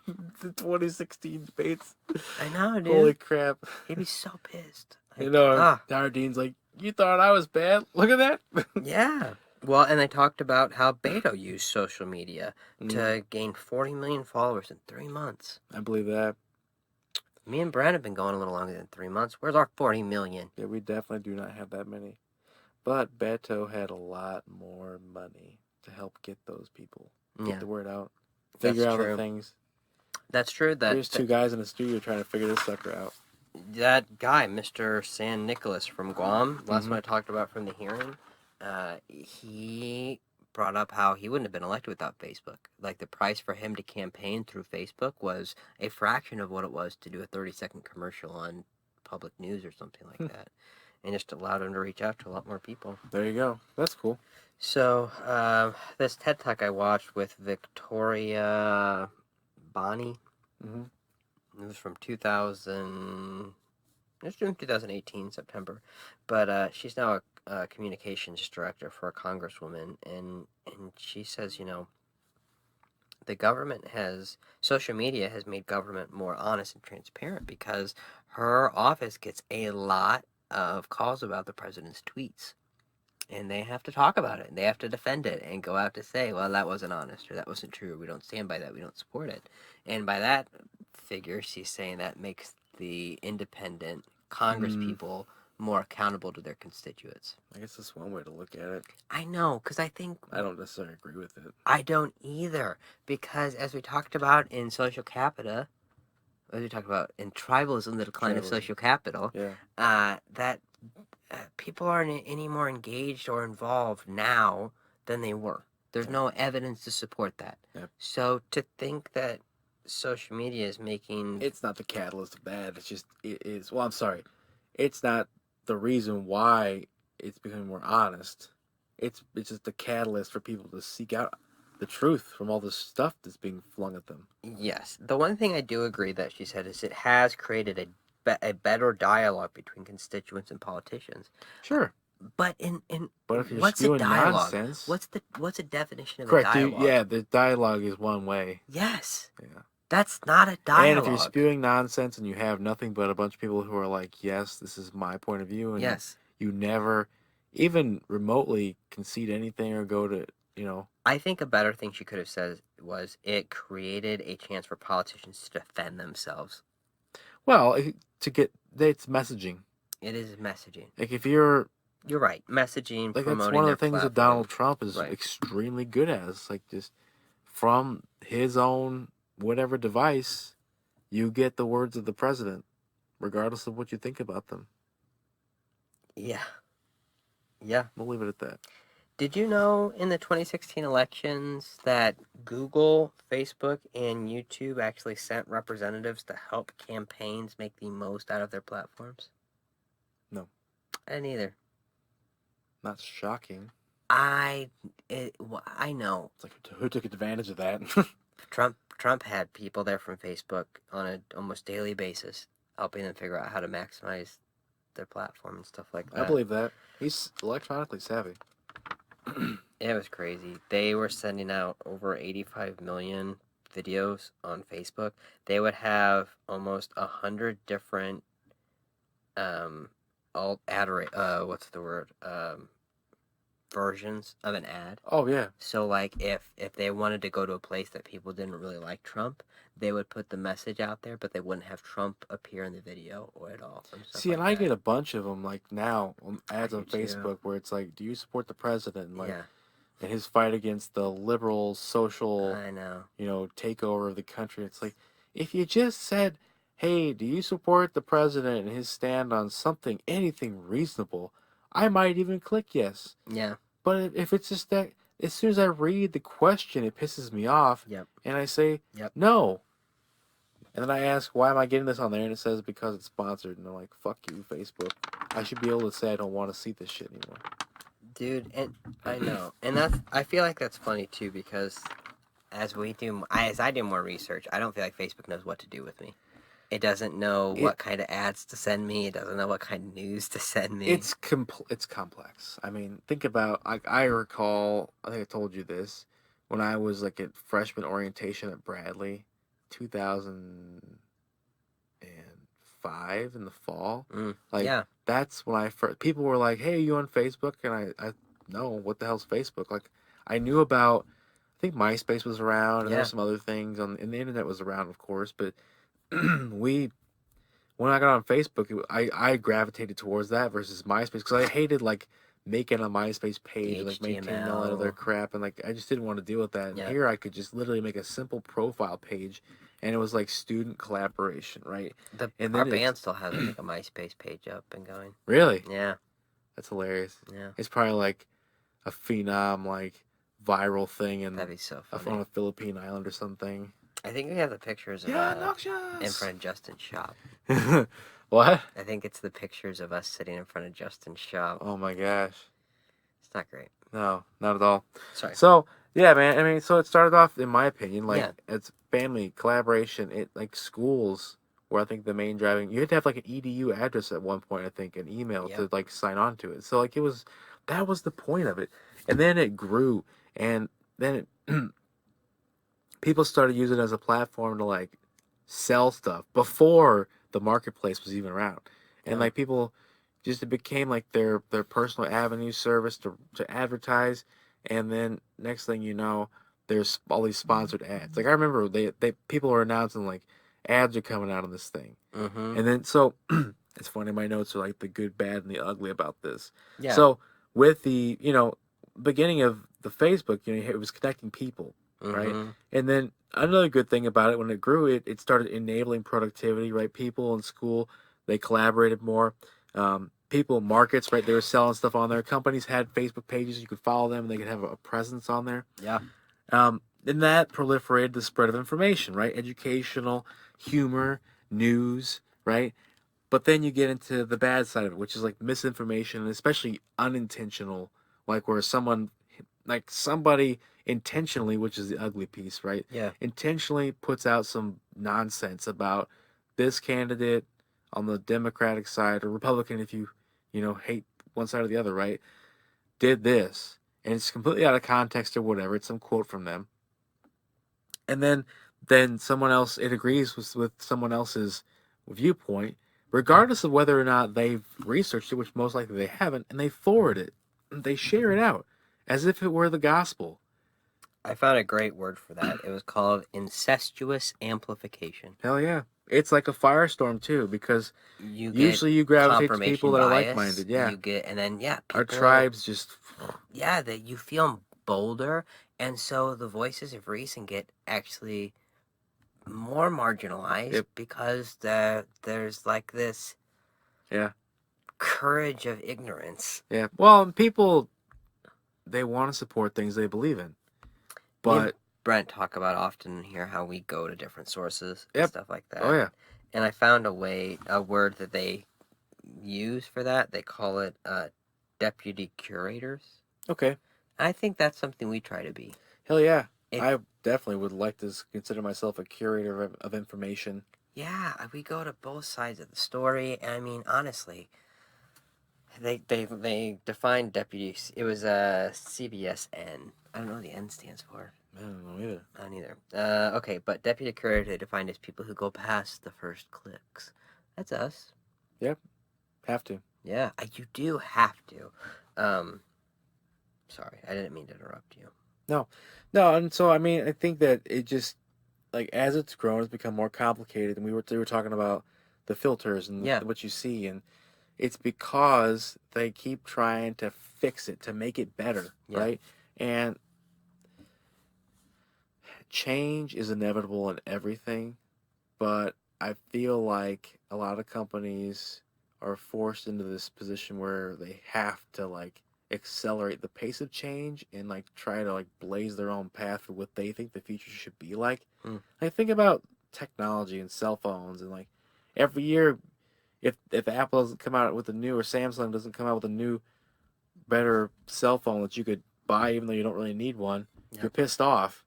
The 2016 debates. I know, dude. Holy crap. He'd be so pissed. Like, Howard Dean's like, you thought I was bad? Look at that. Yeah. Well, and they talked about how Beto used social media to gain 40 million followers in 3 months. I believe that. Me and Brent have been going a little longer than 3 months. Where's our 40 million? Yeah, we definitely do not have that many. But Beto had a lot more money to help get those people. Get the word out. Figure out the things. That's true. There's two guys in the studio trying to figure this sucker out. That guy, Mr. San Nicolas from Guam, last one I talked about from the hearing, he brought up how he wouldn't have been elected without Facebook. Like, the price for him to campaign through Facebook was a fraction of what it was to do a 30-second commercial on public news or something like that. And just allowed him to reach out to a lot more people. There you go. That's cool. So, this TED Talk I watched with Victoria Bonnie, it was from 2018, September. But she's now a communications director for a congresswoman. And she says, the social media has made government more honest and transparent because her office gets a lot of calls about the president's tweets, and they have to talk about it, and they have to defend it, and go out to say, well, that wasn't honest, or that wasn't true, or we don't stand by that, we don't support it. And by that figure, she's saying that makes the independent Congress people more accountable to their constituents. I guess that's one way to look at it. I know, because I don't necessarily agree with it. I don't either, because as we talked about in Social Capita, as we talk about in Tribalism, the decline of social capital, that people aren't any more engaged or involved now than they were. There's no evidence to support that. Yep. So to think that social media is making... It's not the catalyst of that. It's just, it is... Well, I'm sorry. It's not the reason why it's becoming more honest. It's just the catalyst for people to seek out the truth from all the stuff that's being flung at them. Yes. The one thing I do agree that she said is it has created a better dialogue between constituents and politicians. Sure. But but if you're what's a dialogue? Nonsense, what's a definition of correct, a dialogue? The dialogue is one way. Yes. Yeah. That's not a dialogue. And if you're spewing nonsense and you have nothing but a bunch of people who are like, yes, this is my point of view, and you never even remotely concede anything or go to, I think a better thing she could have said was it created a chance for politicians to defend themselves. Well, it's messaging. It is messaging. Like, if you're right. Messaging, like, promoting that's one of the things platform. that Donald Trump is extremely good at. It's like, just from his own whatever device, you get the words of the president, regardless of what you think about them. Yeah. Yeah. We'll leave it at that. Did you know in the 2016 elections that Google, Facebook, and YouTube actually sent representatives to help campaigns make the most out of their platforms? No. I didn't either. Not shocking. I know. It's like, who took advantage of that? Trump had people there from Facebook on an almost daily basis, helping them figure out how to maximize their platform and stuff like that. I believe that. He's electronically savvy. It was crazy. They were sending out over 85 million videos on Facebook. They would have almost 100 different versions of an ad. Oh yeah. So like if they wanted to go to a place that people didn't really like Trump, they would put the message out there, but they wouldn't have Trump appear in the video or at all. See, and I get a bunch of them like now ads on Facebook where it's like, do you support the president? And like and his fight against the liberal social, I know. takeover of the country. It's like, if you just said, hey, do you support the president and his stand on something, anything reasonable, I might even click yes. Yeah. But if it's just that, as soon as I read the question, it pisses me off. Yep. And I say, Yep. no. And then I ask, why am I getting this on there? And it says, because it's sponsored. And they're like, fuck you, Facebook. I should be able to say I don't want to see this shit anymore. Dude, and I know. And I feel like that's funny, too, because as I do more research, I don't feel like Facebook knows what to do with me. It doesn't know what kind of ads to send me. It doesn't know what kind of news to send me. It's complex. I mean, think about, I recall, I think I told you this, when I was like at freshman orientation at Bradley, 2005 in the fall. Yeah. That's when people were like, hey, are you on Facebook? And I no, what the hell's Facebook? Like, I knew about, I think MySpace was around, and there were some other things, and the internet was around, of course, but when I got on Facebook, I gravitated towards that versus MySpace, because I hated, like, making a MySpace page, and, like, maintaining all that other crap, and, like, I just didn't want to deal with that. And here I could just literally make a simple profile page, and it was, like, student collaboration, right? Our band still has, like, a MySpace page up and going. Really? Yeah. That's hilarious. Yeah. It's probably, like, a phenom, like, viral thing That'd be so funny. on a Philippine island or something. I think we have the pictures of in front of Justin's shop. What? I think it's the pictures of us sitting in front of Justin's shop. Oh my gosh. It's not great. No, not at all. Sorry. So, yeah, man, I mean, so it started off, in my opinion, like, it's family, collaboration, like, schools, where I think the main driving, you had to have, like, an EDU address at one point, I think, an email to, like, sign on to it. So, like, that was the point of it. And then it grew, and then people started using it as a platform to, like, sell stuff before the marketplace was even around. And, like, people just, it became, like, their personal avenue service to advertise. And then next thing you know, there's all these sponsored ads. Like, I remember people were announcing, like, ads are coming out on this thing. Mm-hmm. And then, so, it's funny, my notes are, like, the good, bad, and the ugly about this. Yeah. So, with the, beginning of the Facebook, it was connecting people, right? And then another good thing about it, when it grew, it started enabling productivity, right? People in school, they collaborated more. People, markets, right? They were selling stuff on there. Companies had Facebook pages. You could follow them, and they could have a presence on there. Yeah. And that proliferated the spread of information, right? Educational, humor, news, right? But then you get into the bad side of it, which is, like, misinformation, and especially unintentional, like, where somebody intentionally, which is the ugly piece, right? Yeah. Intentionally puts out some nonsense about this candidate on the Democratic side, or Republican if you hate one side or the other, right? Did this, and it's completely out of context or whatever. It's some quote from them. And then someone else, it agrees with someone else's viewpoint, regardless of whether or not they've researched it, which most likely they haven't, and they forward it. They share it out as if it were the gospel. I found a great word for that. It was called incestuous amplification. Hell yeah. It's like a firestorm, too, because usually you gravitate to people that are like-minded. Yeah. Our tribes just... Yeah, that you feel bolder, and so the voices of reason get actually more marginalized because there's, like, this... Yeah. Courage of ignorance. Yeah. Well, people, they want to support things they believe in. But Brent talk about often here how we go to different sources and stuff like that. Oh, yeah. And I found a word that they use for that. They call it deputy curators. Okay. I think that's something we try to be. Hell yeah. I definitely would like to consider myself a curator of information. Yeah, we go to both sides of the story. And I mean, honestly, they defined deputies. It was CBSN. I don't know what the N stands for. I don't know either. I don't either. Okay, but deputy curator defined as people who go past the first clicks. That's us. Yep. Have to. Yeah, you do have to. Sorry, I didn't mean to interrupt you. No, and so, I mean, I think that it just, like, as it's grown, it's become more complicated, and we were talking about the filters and what you see, and it's because they keep trying to fix it, to make it better, right? And change is inevitable in everything, but I feel like a lot of companies are forced into this position where they have to like accelerate the pace of change and like try to like blaze their own path for what they think the future should be like. Like think about technology and cell phones and like every year if Apple doesn't come out with a new or Samsung doesn't come out with a new better cell phone that you could buy even though you don't really need one, you're pissed off.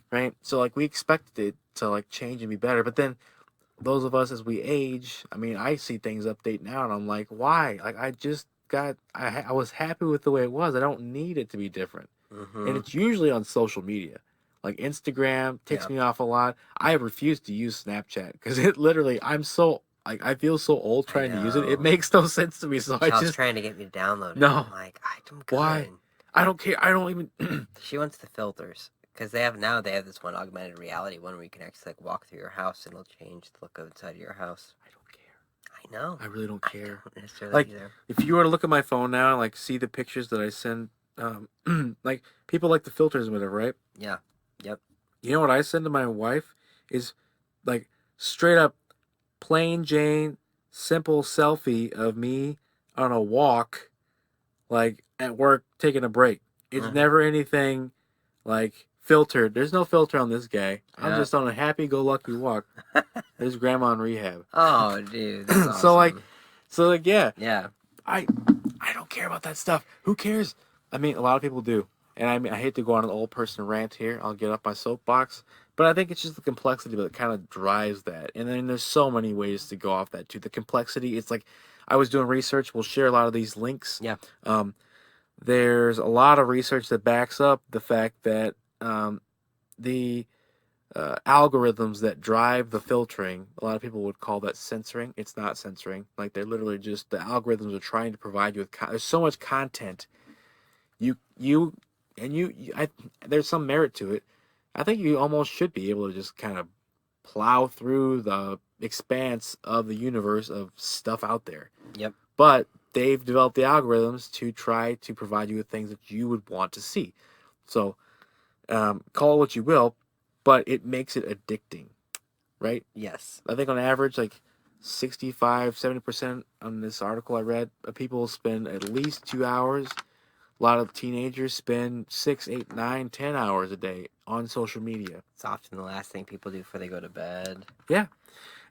Right? So like we expected it to like change and be better, but then those of us as we age, I mean, I see things update now and I'm like, why? Like I was happy with the way it was. I don't need it to be different. And it's usually on social media. Like Instagram ticks me off a lot. I refuse to use Snapchat because it literally I feel so old trying to use it. It makes no sense to me. So I just trying to get me to download it. No. I'm like, I'm good. Why? I don't care. I don't even She wants the filters. Because they have this one augmented reality one where you can actually like walk through your house and it'll change the look inside of your house. I don't care. I know. I really don't care. I don't necessarily like either. If you were to look at my phone now and like see the pictures that I send, like people like the filters and whatever, right? Yeah. Yep. You know what I send to my wife is like straight up plain Jane simple selfie of me on a walk, like at work taking a break. It's never anything like filtered. There's no filter on this guy. I'm just on a happy-go-lucky walk. There's grandma in rehab. Oh, dude, that's awesome. so yeah. Yeah. I don't care about that stuff. Who cares? I mean, a lot of people do. And I mean, I hate to go on an old person rant here. I'll get up my soapbox. But I think it's just the complexity that kind of drives that. And then there's so many ways to go off that, too. The complexity, it's like, I was doing research. We'll share a lot of these links. Yeah. There's a lot of research that backs up the fact that the algorithms that drive the filtering, a lot of people would call that censoring. It's not censoring. Like, they're literally just, the algorithms are trying to provide you with, there's so much content. There's some merit to it. I think you almost should be able to just kind of plow through the expanse of the universe of stuff out there. Yep. But they've developed the algorithms to try to provide you with things that you would want to see. So, call it what you will, but it makes it addicting, right? Yes. I think on average, like 65-70% on this article I read, people spend at least 2 hours. A lot of teenagers spend 6, 8, 9, 10 hours a day on social media. It's often the last thing people do before they go to bed. Yeah.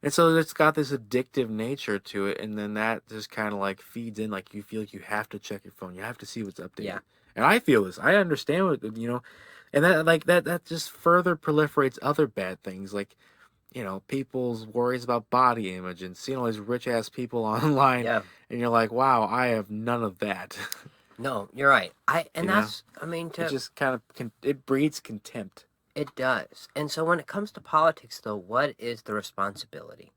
And so it's got this addictive nature to it, and then that just kind of like feeds in, like you feel like you have to check your phone, you have to see what's updated. Yeah. And I feel this. I understand what, and that just further proliferates other bad things, like, people's worries about body image and seeing all these rich ass people online. Yeah. And you're like, wow, I have none of that. No, you're right. It just kind of it breeds contempt. It does. And so when it comes to politics, though, what is the responsibility?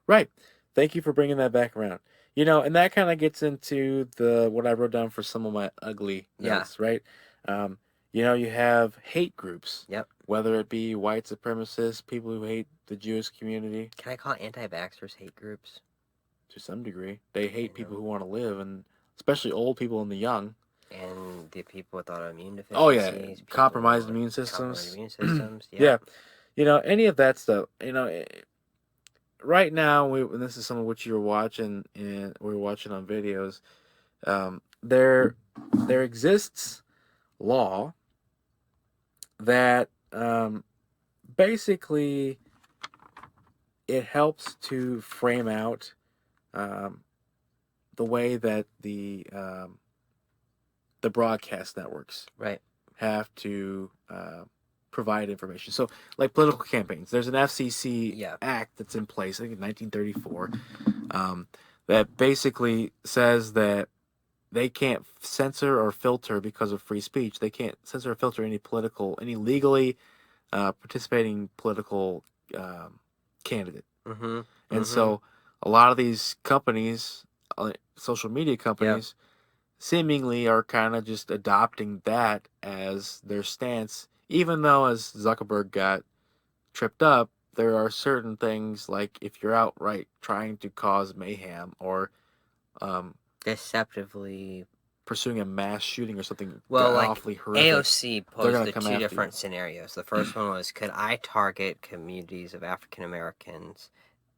Right. Thank you for bringing that back around. And that kind of gets into what I wrote down for some of my ugly notes, right? You have hate groups. Yep. Whether it be white supremacists, people who hate the Jewish community. Can I call anti-vaxxers hate groups? To some degree. They hate people who want to live, and especially old people and the young. And the people with autoimmune deficiencies. Oh, yeah. Compromised immune systems. Yeah. Any of that stuff. Right now, and this is some of what you were watching, and we were watching on videos, there exists law that basically it helps to frame out the way that the broadcast networks have to provide information. So, like political campaigns, there's an FCC act that's in place, I think in 1934, that basically says that they can't censor or filter because of free speech. They can't censor or filter any legally participating political candidate. Mm-hmm. And so a lot of these companies, social media companies, seemingly are kind of just adopting that as their stance, even though, as Zuckerberg got tripped up, there are certain things, like if you're outright trying to cause mayhem or deceptively pursuing a mass shooting or something well, like awfully horrific, AOC posed the two different scenarios. The first one was, could I target communities of African Americans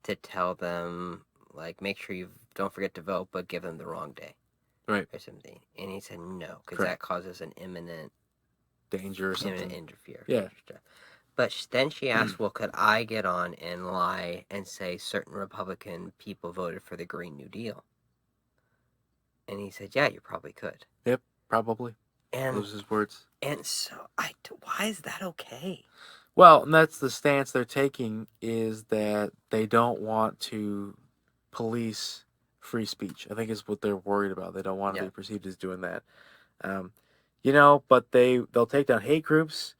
to tell them, like, make sure you don't forget to vote, but give them the wrong day, right, or something? And he said no, because that causes an imminent danger or something. Imminent interfere. Yeah. But then she asked, well, could I get on and lie and say certain Republican people voted for the Green New Deal? And he said, yeah, you probably could. Yep, probably. And those are his words. And so, why is that okay? Well, and that's the stance they're taking, is that they don't want to police free speech. I think is what they're worried about. They don't want to be perceived as doing that. But they'll take down hate groups.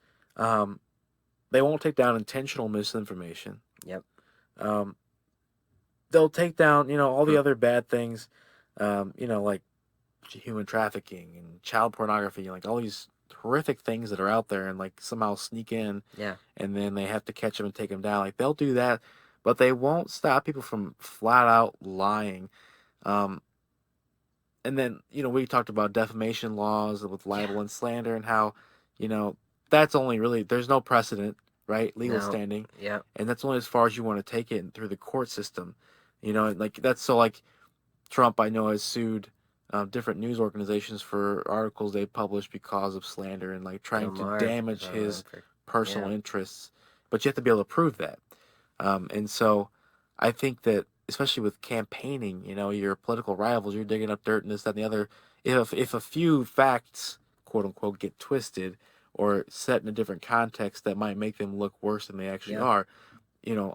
They won't take down intentional misinformation. Yep. They'll take down, all the other bad things, like human trafficking and child pornography, like all these horrific things that are out there and like somehow sneak in. Yeah. And then they have to catch them and take them down. Like they'll do that, but they won't stop people from flat out lying. And then, we talked about defamation laws with libel and slander and how, that's only really, there's no precedent, right? Legal standing. Yeah. And that's only as far as you want to take it through the court system. Like that's so like Trump, I know, has sued different news organizations for articles they published because of slander and like trying to damage his personal interests. But you have to be able to prove that. And so I think that, especially with campaigning, your political rivals, you're digging up dirt and this, that, and the other. If a few facts, quote unquote, get twisted or set in a different context that might make them look worse than they actually are,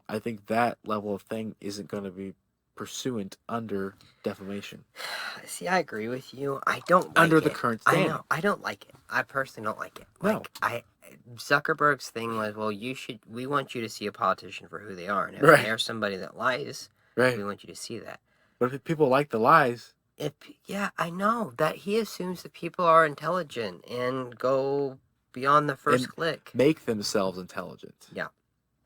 I think that level of thing isn't going to be pursuant under defamation. See, I agree with you. I don't like under the current standing. I know. I don't like it. I personally don't like it. Like, Zuckerberg's thing was, well, we want you to see a politician for who they are. And if there's somebody that lies, we want you to see that. But if people like the lies... I know. That he assumes that people are intelligent and go beyond the first click. Make themselves intelligent. Yeah.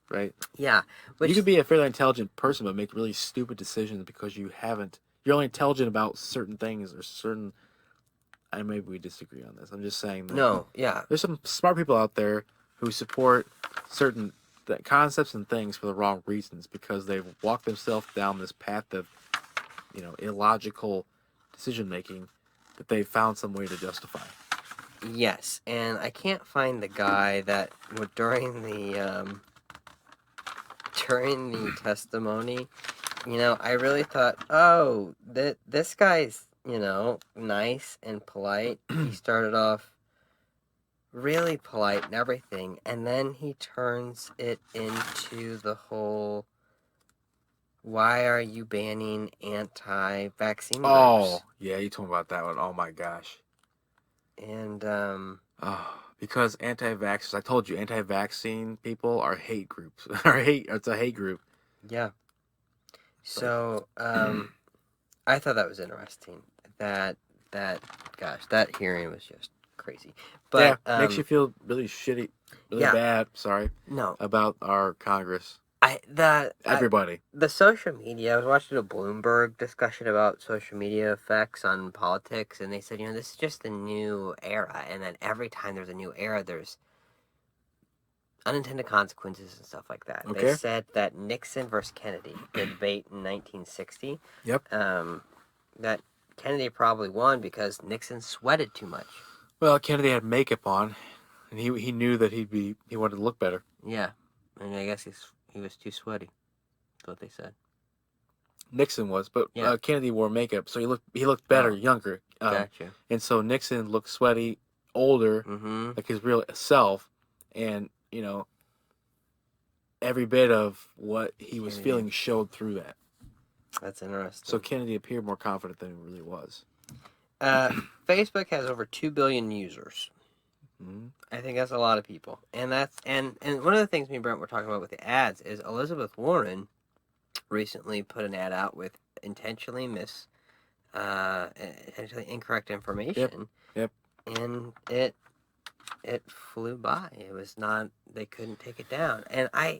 Right? Yeah. You could be a fairly intelligent person, but make really stupid decisions because you're only intelligent about certain things or certain... maybe we disagree on this. I'm just saying that... There's some smart people out there who support certain concepts and things for the wrong reasons because they've walked themselves down this path of, illogical decision-making that they found some way to justify. Yes, and I can't find the guy that during the testimony, I really thought, this guy's, nice and polite. He started off really polite and everything, and then he turns it into the whole, why are you banning anti-vaccine groups? Oh, yeah, you told me about that one. Oh my gosh. And, because anti-vaxxers, I told you, anti-vaccine people are hate groups. It's a hate group. Yeah. So, I thought that was interesting. That hearing was just crazy. But makes you feel really shitty, really bad. Sorry. No. About our Congress. Everybody. The social media. I was watching a Bloomberg discussion about social media effects on politics, and they said, this is just the new era, and then every time there's a new era, there's unintended consequences and stuff like that. Okay. They said that Nixon versus Kennedy, the debate in 1960. Yep. That Kennedy probably won because Nixon sweated too much. Well, Kennedy had makeup on, and he knew that he wanted to look better. Yeah, and I guess he was too sweaty. That's what they said. Nixon was, but Kennedy wore makeup, so he looked better, younger. Gotcha. And so Nixon looked sweaty, older, like his real self, and every bit of what he was feeling showed through that. That's interesting. So Kennedy appeared more confident than he really was. Facebook has over 2 billion users. Mm-hmm. I think that's a lot of people, and one of the things me and Brent were talking about with the ads is Elizabeth Warren recently put an ad out with intentionally incorrect information. Yep. And it flew by. It was not. They couldn't take it down, and I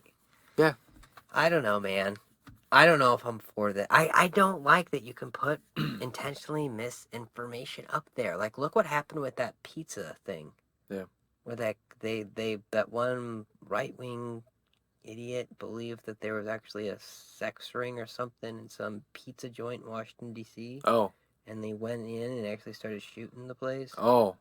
don't know, man. I don't know if I'm for that. I don't like that you can put intentionally misinformation up there. Like, look what happened with that pizza thing. Yeah. Where that one right-wing idiot believed that there was actually a sex ring or something in some pizza joint in Washington, D.C. Oh. And they went in and actually started shooting the place. Oh.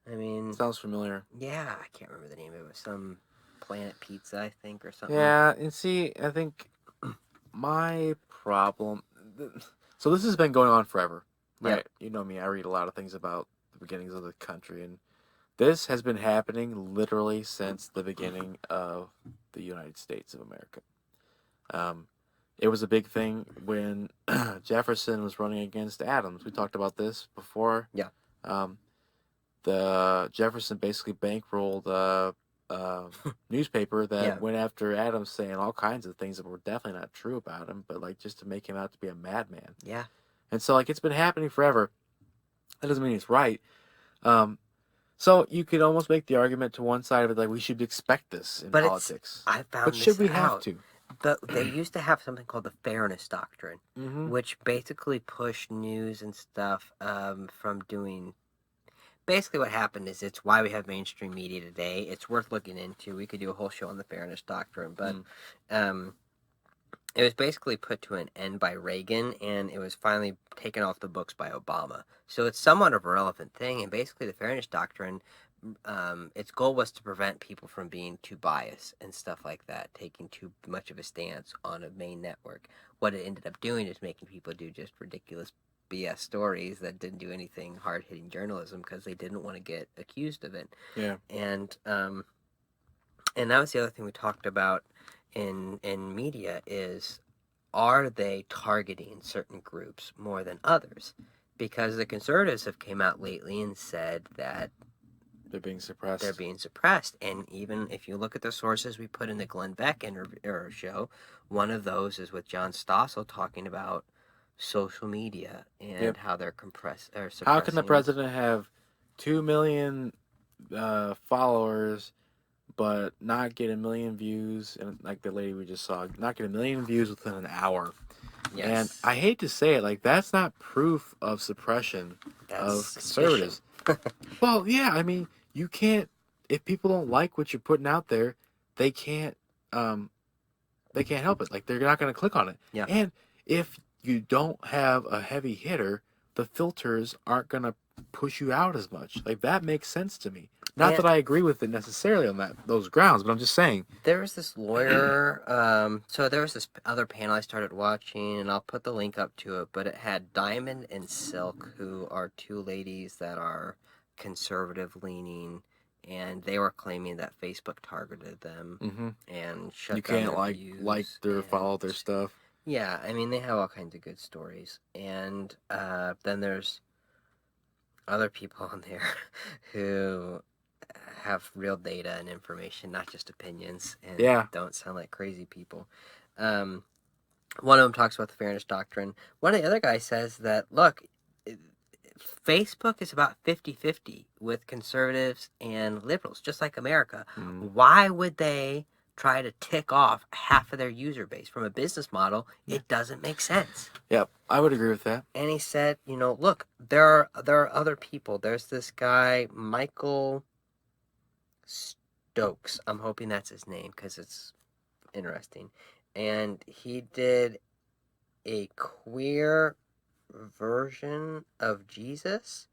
I mean... Sounds familiar. Yeah, I can't remember the name of it. It was some Planet Pizza, I think, or something. Yeah, and see, I think my problem... So this has been going on forever, right? Yep. You know me, I read a lot of things about the beginnings of the country, and this has been happening literally since the beginning of the United States of America. It was a big thing when Jefferson was running against Adams. We talked about this before. Yeah. The Jefferson basically bankrolled a newspaper that went after Adams, saying all kinds of things that were definitely not true about him, but like just to make him out to be a madman. Yeah. And so like it's been happening forever. That doesn't mean it's right. So you could almost make the argument to one side of it, like we should expect this in politics. But should we have to? But they used to have something called the Fairness Doctrine, which basically pushed news and stuff from doing... Basically what happened is it's why we have mainstream media today. It's worth looking into. We could do a whole show on the Fairness Doctrine, but it was basically put to an end by Reagan, and it was finally taken off the books by Obama. So it's somewhat of a relevant thing, and basically the Fairness Doctrine, its goal was to prevent people from being too biased and stuff like that, taking too much of a stance on a main network. What it ended up doing is making people do just ridiculous BS stories that didn't do anything hard-hitting journalism because they didn't want to get accused of it. Yeah. And that was the other thing we talked about in media is, are they targeting certain groups more than others? Because the conservatives have came out lately and said that they're being suppressed. They're being suppressed. And even if you look at the sources we put in the Glenn Beck show, one of those is with John Stossel talking about social media and how they're suppressing. How can the president have 2 million followers but not get 1 million views, and like the lady we just saw, not get 1 million views within an hour? Yes. And I hate to say it, like that's not proof of suppression of conservatives. Well, yeah, I mean, you can't, if people don't like what you're putting out there, they can't help it. Like they're not going to click on it. Yeah. And if you don't have a heavy hitter, the filters aren't going to push you out as much. Like that makes sense to me. Not that I agree with it necessarily on those grounds, but I'm just saying. There was this lawyer, so there was this other panel I started watching, and I'll put the link up to it, but it had Diamond and Silk, who are two ladies that are conservative-leaning, and they were claiming that Facebook targeted them and shut down their views. You can't like their follow their stuff. Yeah, I mean, they have all kinds of good stories. And then there's other people on there who have real data and information, not just opinions, and don't sound like crazy people. One of them talks about the Fairness Doctrine. One of the other guys says that, look, Facebook is about 50-50 with conservatives and liberals, just like America. Why would they try to tick off half of their user base? From a business model, it doesn't make sense. Yep, I would agree with that. And he said, look, there are other people. There's this guy, Michael Stokes. I'm hoping that's his name because it's interesting. And he did a queer version of Jesus,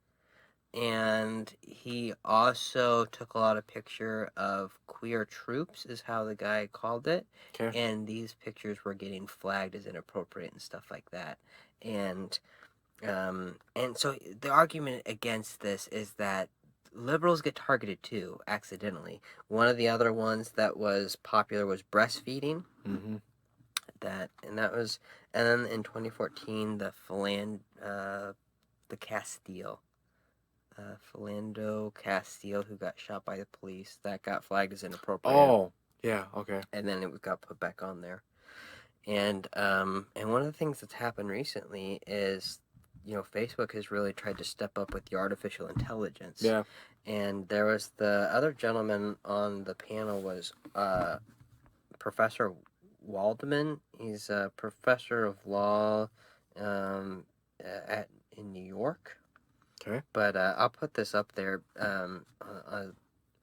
and he also took a lot of picture of queer troops, is how the guy called it. Okay. And these pictures were getting flagged as inappropriate and stuff like that. And so the argument against this is that liberals get targeted too, accidentally. One of the other ones that was popular was breastfeeding. And then in 2014, the Philando Castile, who got shot by the police, that got flagged as inappropriate. Oh, yeah, okay. And then it got put back on there. And one of the things that's happened recently is, Facebook has really tried to step up with the artificial intelligence. Yeah. And there was the other gentleman on the panel was Professor Waldman. He's a professor of law in New York. Okay. But I'll put this up there on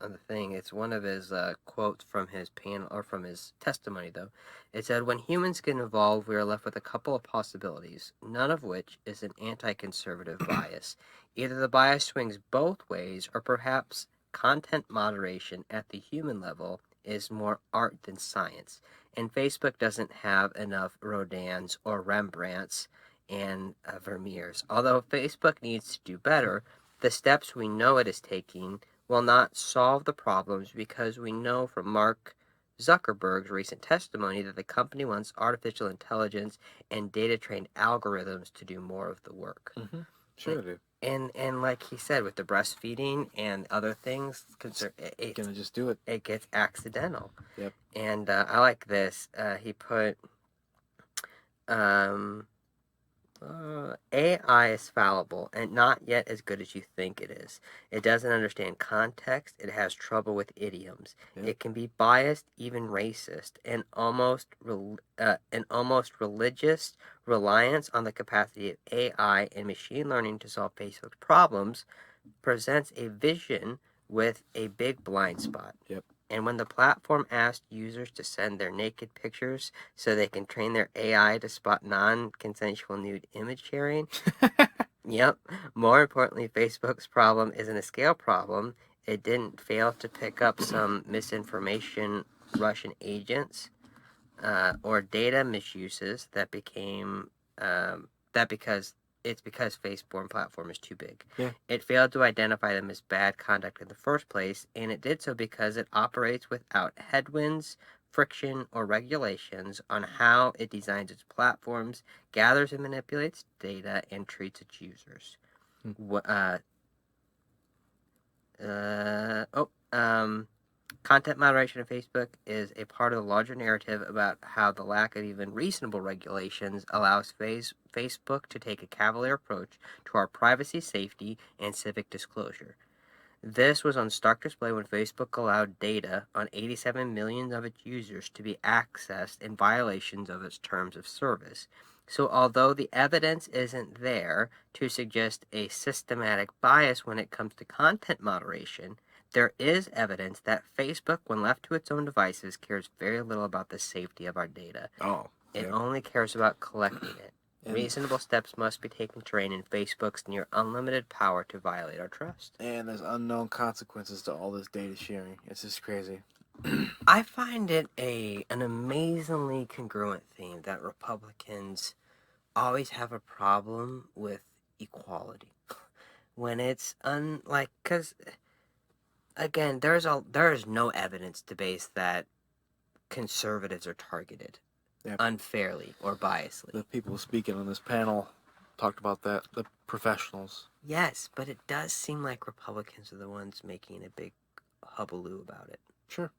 the thing. It's one of his quotes from his panel, or from his testimony, though. It said, "When humans get involved, we are left with a couple of possibilities, none of which is an anti-conservative bias. Either the bias swings both ways, or perhaps content moderation at the human level is more art than science. And Facebook doesn't have enough Rodins or Rembrandts and Vermeers. Although Facebook needs to do better, the steps we know it is taking will not solve the problems, because we know from Mark Zuckerberg's recent testimony that the company wants artificial intelligence and data-trained algorithms to do more of the work." Mm-hmm. Sure they do. And like he said, with the breastfeeding and other things, It's gonna just do it. It gets accidental. Yep. And I like this. He put, AI is fallible and not yet as good as you think it is. It doesn't understand context. It has trouble with idioms. Yep. It can be biased, even racist, and almost religious reliance on the capacity of AI and machine learning to solve Facebook's problems presents a vision with a big blind spot. Yep. And when the platform asked users to send their naked pictures so they can train their AI to spot non-consensual nude image sharing, yep. More importantly, Facebook's problem isn't a scale problem. It didn't fail to pick up some misinformation Russian agents or data misuses that became because Facebook platform is too big. Yeah. It failed to identify them as bad conduct in the first place, and it did so because it operates without headwinds, friction, or regulations on how it designs its platforms, gathers and manipulates data, and treats its users. Content moderation of Facebook is a part of the larger narrative about how the lack of even reasonable regulations allows Facebook to take a cavalier approach to our privacy, safety, and civic disclosure. This was on stark display when Facebook allowed data on 87 million of its users to be accessed in violations of its terms of service. So although the evidence isn't there to suggest a systematic bias when it comes to content moderation, there is evidence that Facebook, when left to its own devices, cares very little about the safety of our data. It only cares about collecting it. Reasonable steps must be taken to rein in Facebook's near unlimited power to violate our trust. And there's unknown consequences to all this data sharing. It's just crazy. I find it an amazingly congruent theme that Republicans always have a problem with equality. When it's because again, there is no evidence to base that conservatives are targeted unfairly or biasly. The people speaking on this panel talked about that, the professionals. Yes, but it does seem like Republicans are the ones making a big hullabaloo about it. Sure.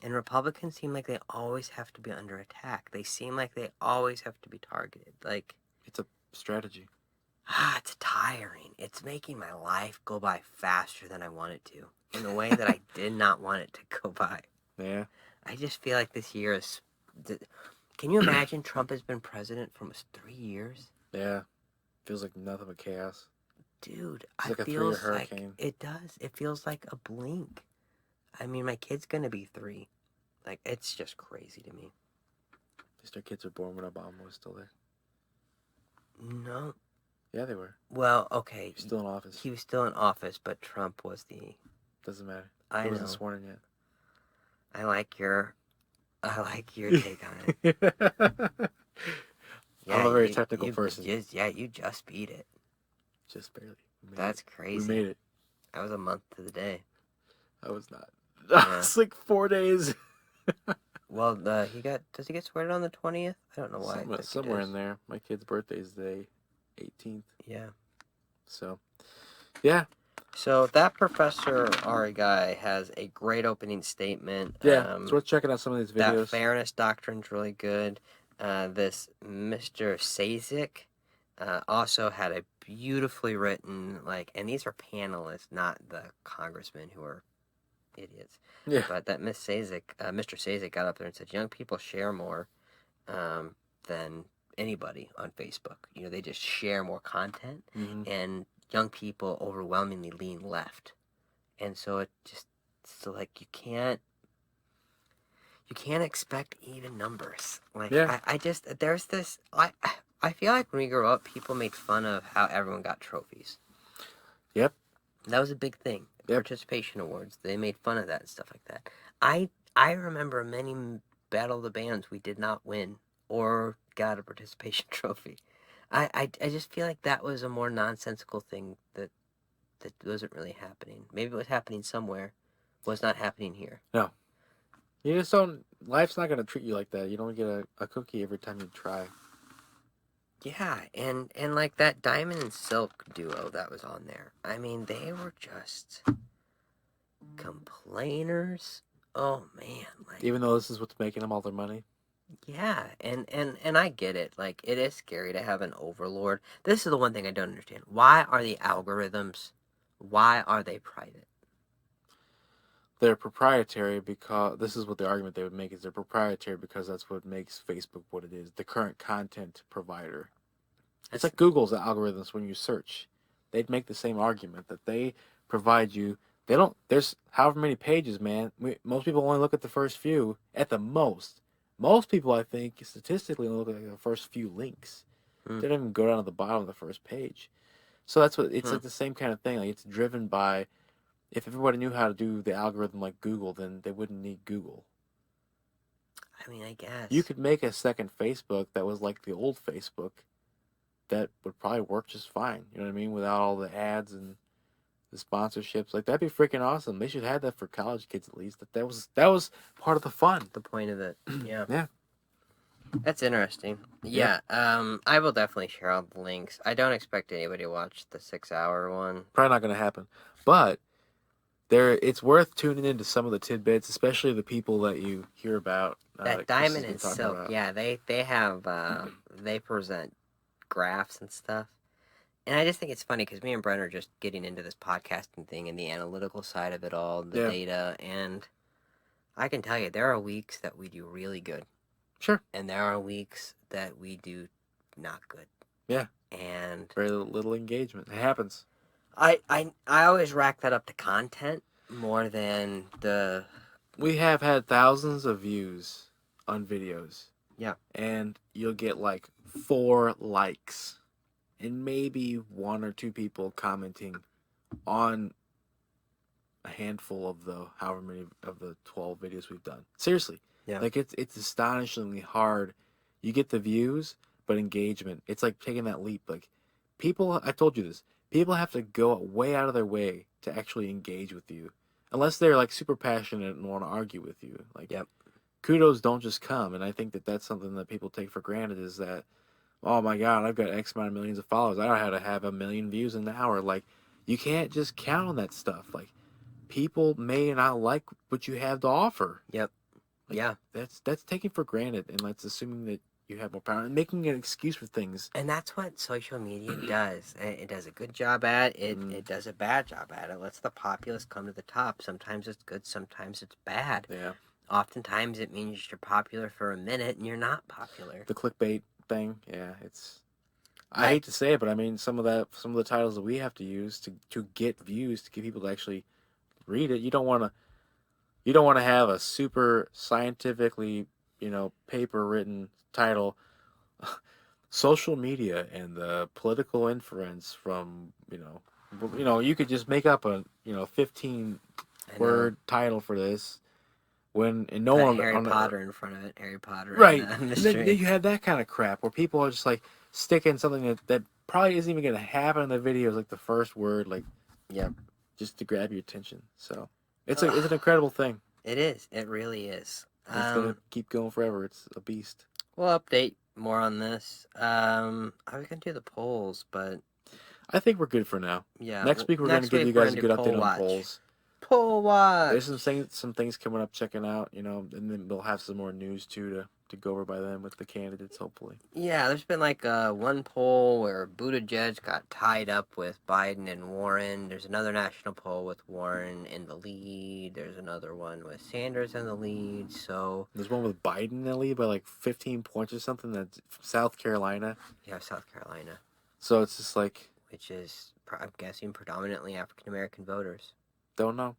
And Republicans seem like they always have to be under attack. They seem like they always have to be targeted. Like, it's a strategy. It's tiring. It's making my life go by faster than I want it to, in a way that I did not want it to go by. Yeah. I just feel like this year is... Can you imagine Trump has been president for almost 3 years? Yeah. Feels like nothing but chaos. Dude, it's like a 3-year hurricane. It does. It feels like a blink. I mean, my kid's gonna be 3. Like, it's just crazy to me. At least our kids were born when Obama was still there. No. Yeah, they were. Well, okay. He was still in office. He was still in office, but Trump was the... Doesn't matter. He wasn't sworn in yet. I like your take on it. Yeah, I'm a very technical person. You just beat it. Just barely. That's crazy. We made it. That was a month to the day. I was not. Yeah. It's like 4 days. Well, does he get sweated on the 20th? I don't know why. Somewhere in there. My kid's birthday is the 18th. Yeah. So, yeah. So that Professor Ari guy has a great opening statement. Yeah, it's worth checking out some of these videos. That fairness doctrine's really good. This Mr. Sazik also had a beautifully written, and these are panelists, not the congressmen who are idiots. Yeah. But that Mr. Sazik got up there and said, young people share more than anybody on Facebook. They just share more content, and young people overwhelmingly lean left. And so you can't expect even numbers. There's this, I feel like when we grew up, people made fun of how everyone got trophies. Yep. That was a big thing. Yep. Participation awards, they made fun of that and stuff like that. I remember many Battle of the Bands we did not win or got a participation trophy. I just feel like that was a more nonsensical thing that wasn't really happening. Maybe it was happening somewhere, was not happening here. No. You just don't, life's not going to treat you like that. You don't get a cookie every time you try. Yeah, and like that Diamond and Silk duo that was on there. I mean, they were just complainers. Oh, man. Even though this is what's making them all their money? Yeah, and I get it. Like, it is scary to have an overlord. This is the one thing I don't understand. Why are the algorithms, why are they private? They're proprietary because, this is what the argument they would make, is they're proprietary because that's what makes Facebook what it is, the current content provider. It's like Google's algorithms when you search. They'd make the same argument that they provide you. There's however many pages, man. Most people only look at the first few at the most. Most people, I think, statistically only look at the first few links. They don't even go down to the bottom of the first page. So that's what, it's like the same kind of thing. Like, it's driven by, if everybody knew how to do the algorithm like Google, then they wouldn't need Google. I mean, I guess. You could make a second Facebook that was like the old Facebook that would probably work just fine. You know what I mean? Without all the ads and the sponsorships. Like, that'd be freaking awesome. They should have that for college kids at least. That was part of the fun. The point of it. Yeah. Yeah. That's interesting. Yeah. I will definitely share all the links. I don't expect anybody to watch the 6-hour one. Probably not going to happen. But it's worth tuning into some of the tidbits, especially the people that you hear about. That Diamond and Silk, yeah, they have, they present graphs and stuff. And I just think it's funny because me and Brent are just getting into this podcasting thing and the analytical side of it all, the data, and I can tell you there are weeks that we do really good. Sure. And there are weeks that we do not good. Yeah. And very little engagement. It happens. I always rack that up to content more than the... We have had thousands of views on videos. Yeah. And you'll get like 4 likes and maybe 1 or 2 people commenting on a handful of the however many of the 12 videos we've done. Seriously. Yeah. Like, it's astonishingly hard. You get the views, but engagement, it's like taking that leap. Like, people, I told you this, people have to go way out of their way to actually engage with you. Unless they're like super passionate and want to argue with you. Like, kudos don't just come. And I think that that's something that people take for granted, is that, oh my God, I've got X amount of millions of followers. I don't know how to have 1 million views in an hour. Like, you can't just count on that stuff. Like, people may not like what you have to offer. Yep. Like, yeah. That's taken for granted, and that's assuming that you have more power and making an excuse for things. And that's what social media does. It does a good job at it. It does a bad job at it. It lets the populace come to the top. Sometimes it's good, sometimes it's bad. Yeah. Oftentimes it means you're popular for a minute and you're not popular. The clickbait thing, yeah, it's... I hate to say it, but I mean, some of the titles that we have to use to get views, to get people to actually read it, you don't want to have a super scientifically, paper written title, social media and the political inference from, you could just make up a 15 word title for this and no one Harry Potter in front of it, Harry Potter, right? And then you have that kind of crap where people are just like sticking something that probably isn't even going to happen in the video, like the first word, like, just to grab your attention. So it's an incredible thing. It is. It really is. It's gonna keep going forever. It's a beast. We'll update more on this. I was gonna do the polls, but I think we're good for now. Yeah. Next week we're gonna give you guys a good update on polls. Poll watch. There's some things coming up. Checking out, and then we'll have some more news too to to go over by then with the candidates, hopefully. Yeah, there's been like one poll where Buttigieg got tied up with Biden and Warren. There's another national poll with Warren in the lead. There's another one with Sanders in the lead. So there's one with Biden in the lead by like 15 points or something. That's South Carolina. Yeah, South Carolina. So it's just like, which is, I'm guessing, predominantly African American voters. Don't know.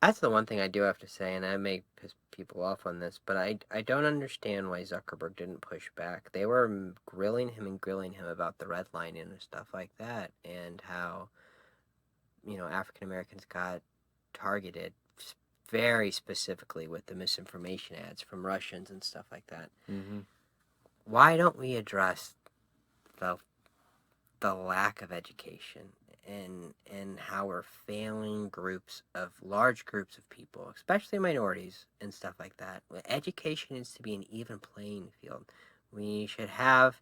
That's the one thing I do have to say, and I may piss people off on this, but I don't understand why Zuckerberg didn't push back. They were grilling him about the redlining and stuff like that, and how, African Americans got targeted very specifically with the misinformation ads from Russians and stuff like that. Mm-hmm. Why don't we address the lack of education and how we're failing large groups of people, especially minorities and stuff like that? Education needs to be an even playing field. We should have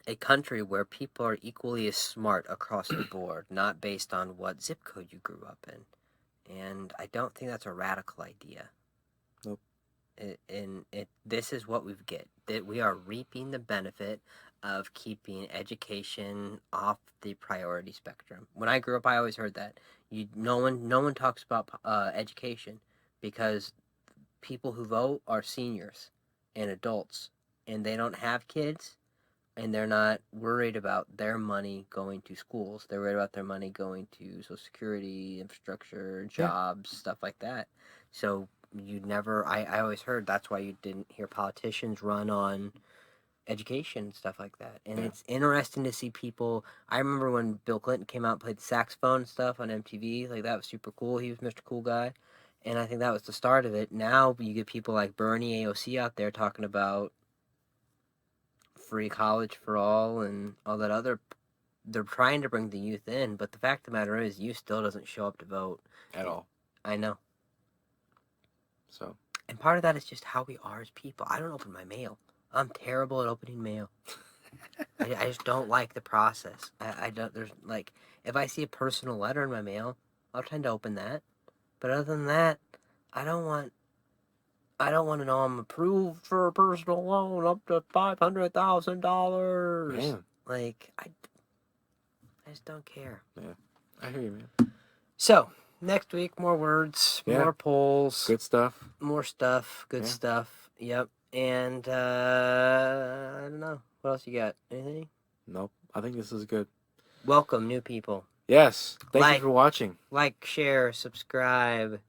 a country where people are equally as smart across the board, not based on what zip code you grew up in. And I don't think that's a radical idea. Nope. This is what we get. That we are reaping the benefit of keeping education off the priority spectrum. When I grew up, I always heard that no one talks about education because people who vote are seniors and adults, and they don't have kids, and they're not worried about their money going to schools. They're worried about their money going to Social Security, infrastructure, jobs, stuff like that. So I always heard that's why you didn't hear politicians run on education and stuff like that. And it's interesting to see people. I remember when Bill Clinton came out and played the saxophone and stuff on MTV. Like, that was super cool. He was Mr. Cool Guy. And I think that was the start of it. Now you get people like Bernie AOC out there talking about free college for all and all that other. They're trying to bring the youth in, but the fact of the matter is, youth still doesn't show up to vote at all. I know. So. And part of that is just how we are as people. I don't open my mail. I'm terrible at opening mail. I just don't like the process. I don't. There's like, if I see a personal letter in my mail, I'll tend to open that. But other than that, I don't want to know I'm approved for a personal loan up to $500,000. Like, I just don't care. Yeah, I hear you, man. So next week, more words, more polls, good stuff, more stuff, good stuff. Yep. And I don't know. What else you got? Anything? Nope. I think this is good. Welcome, new people. Yes. Thank you for watching. Like, share, subscribe.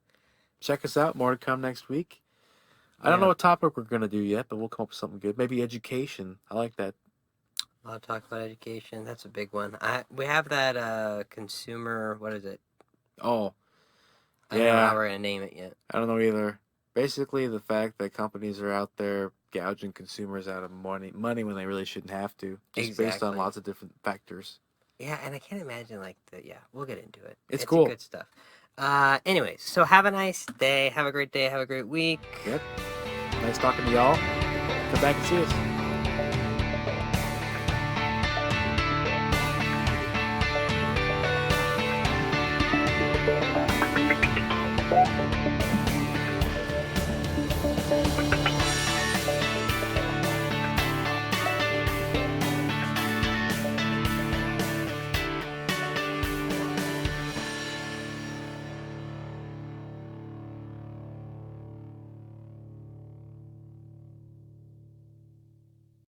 Check us out. More to come next week. I don't know what topic we're going to do yet, but we'll come up with something good. Maybe education. I like that. I'll talk about education. That's a big one. We have that consumer, what is it? Oh. I don't know how we're going to name it yet. I don't know either. Basically, the fact that companies are out there gouging consumers out of money when they really shouldn't have to. Just based on lots of different factors. Yeah, and I can't imagine, we'll get into it. It's cool. Good stuff. Anyways, so have a nice day. Have a great day. Have a great week. Yep. Nice talking to y'all. Come back and see us.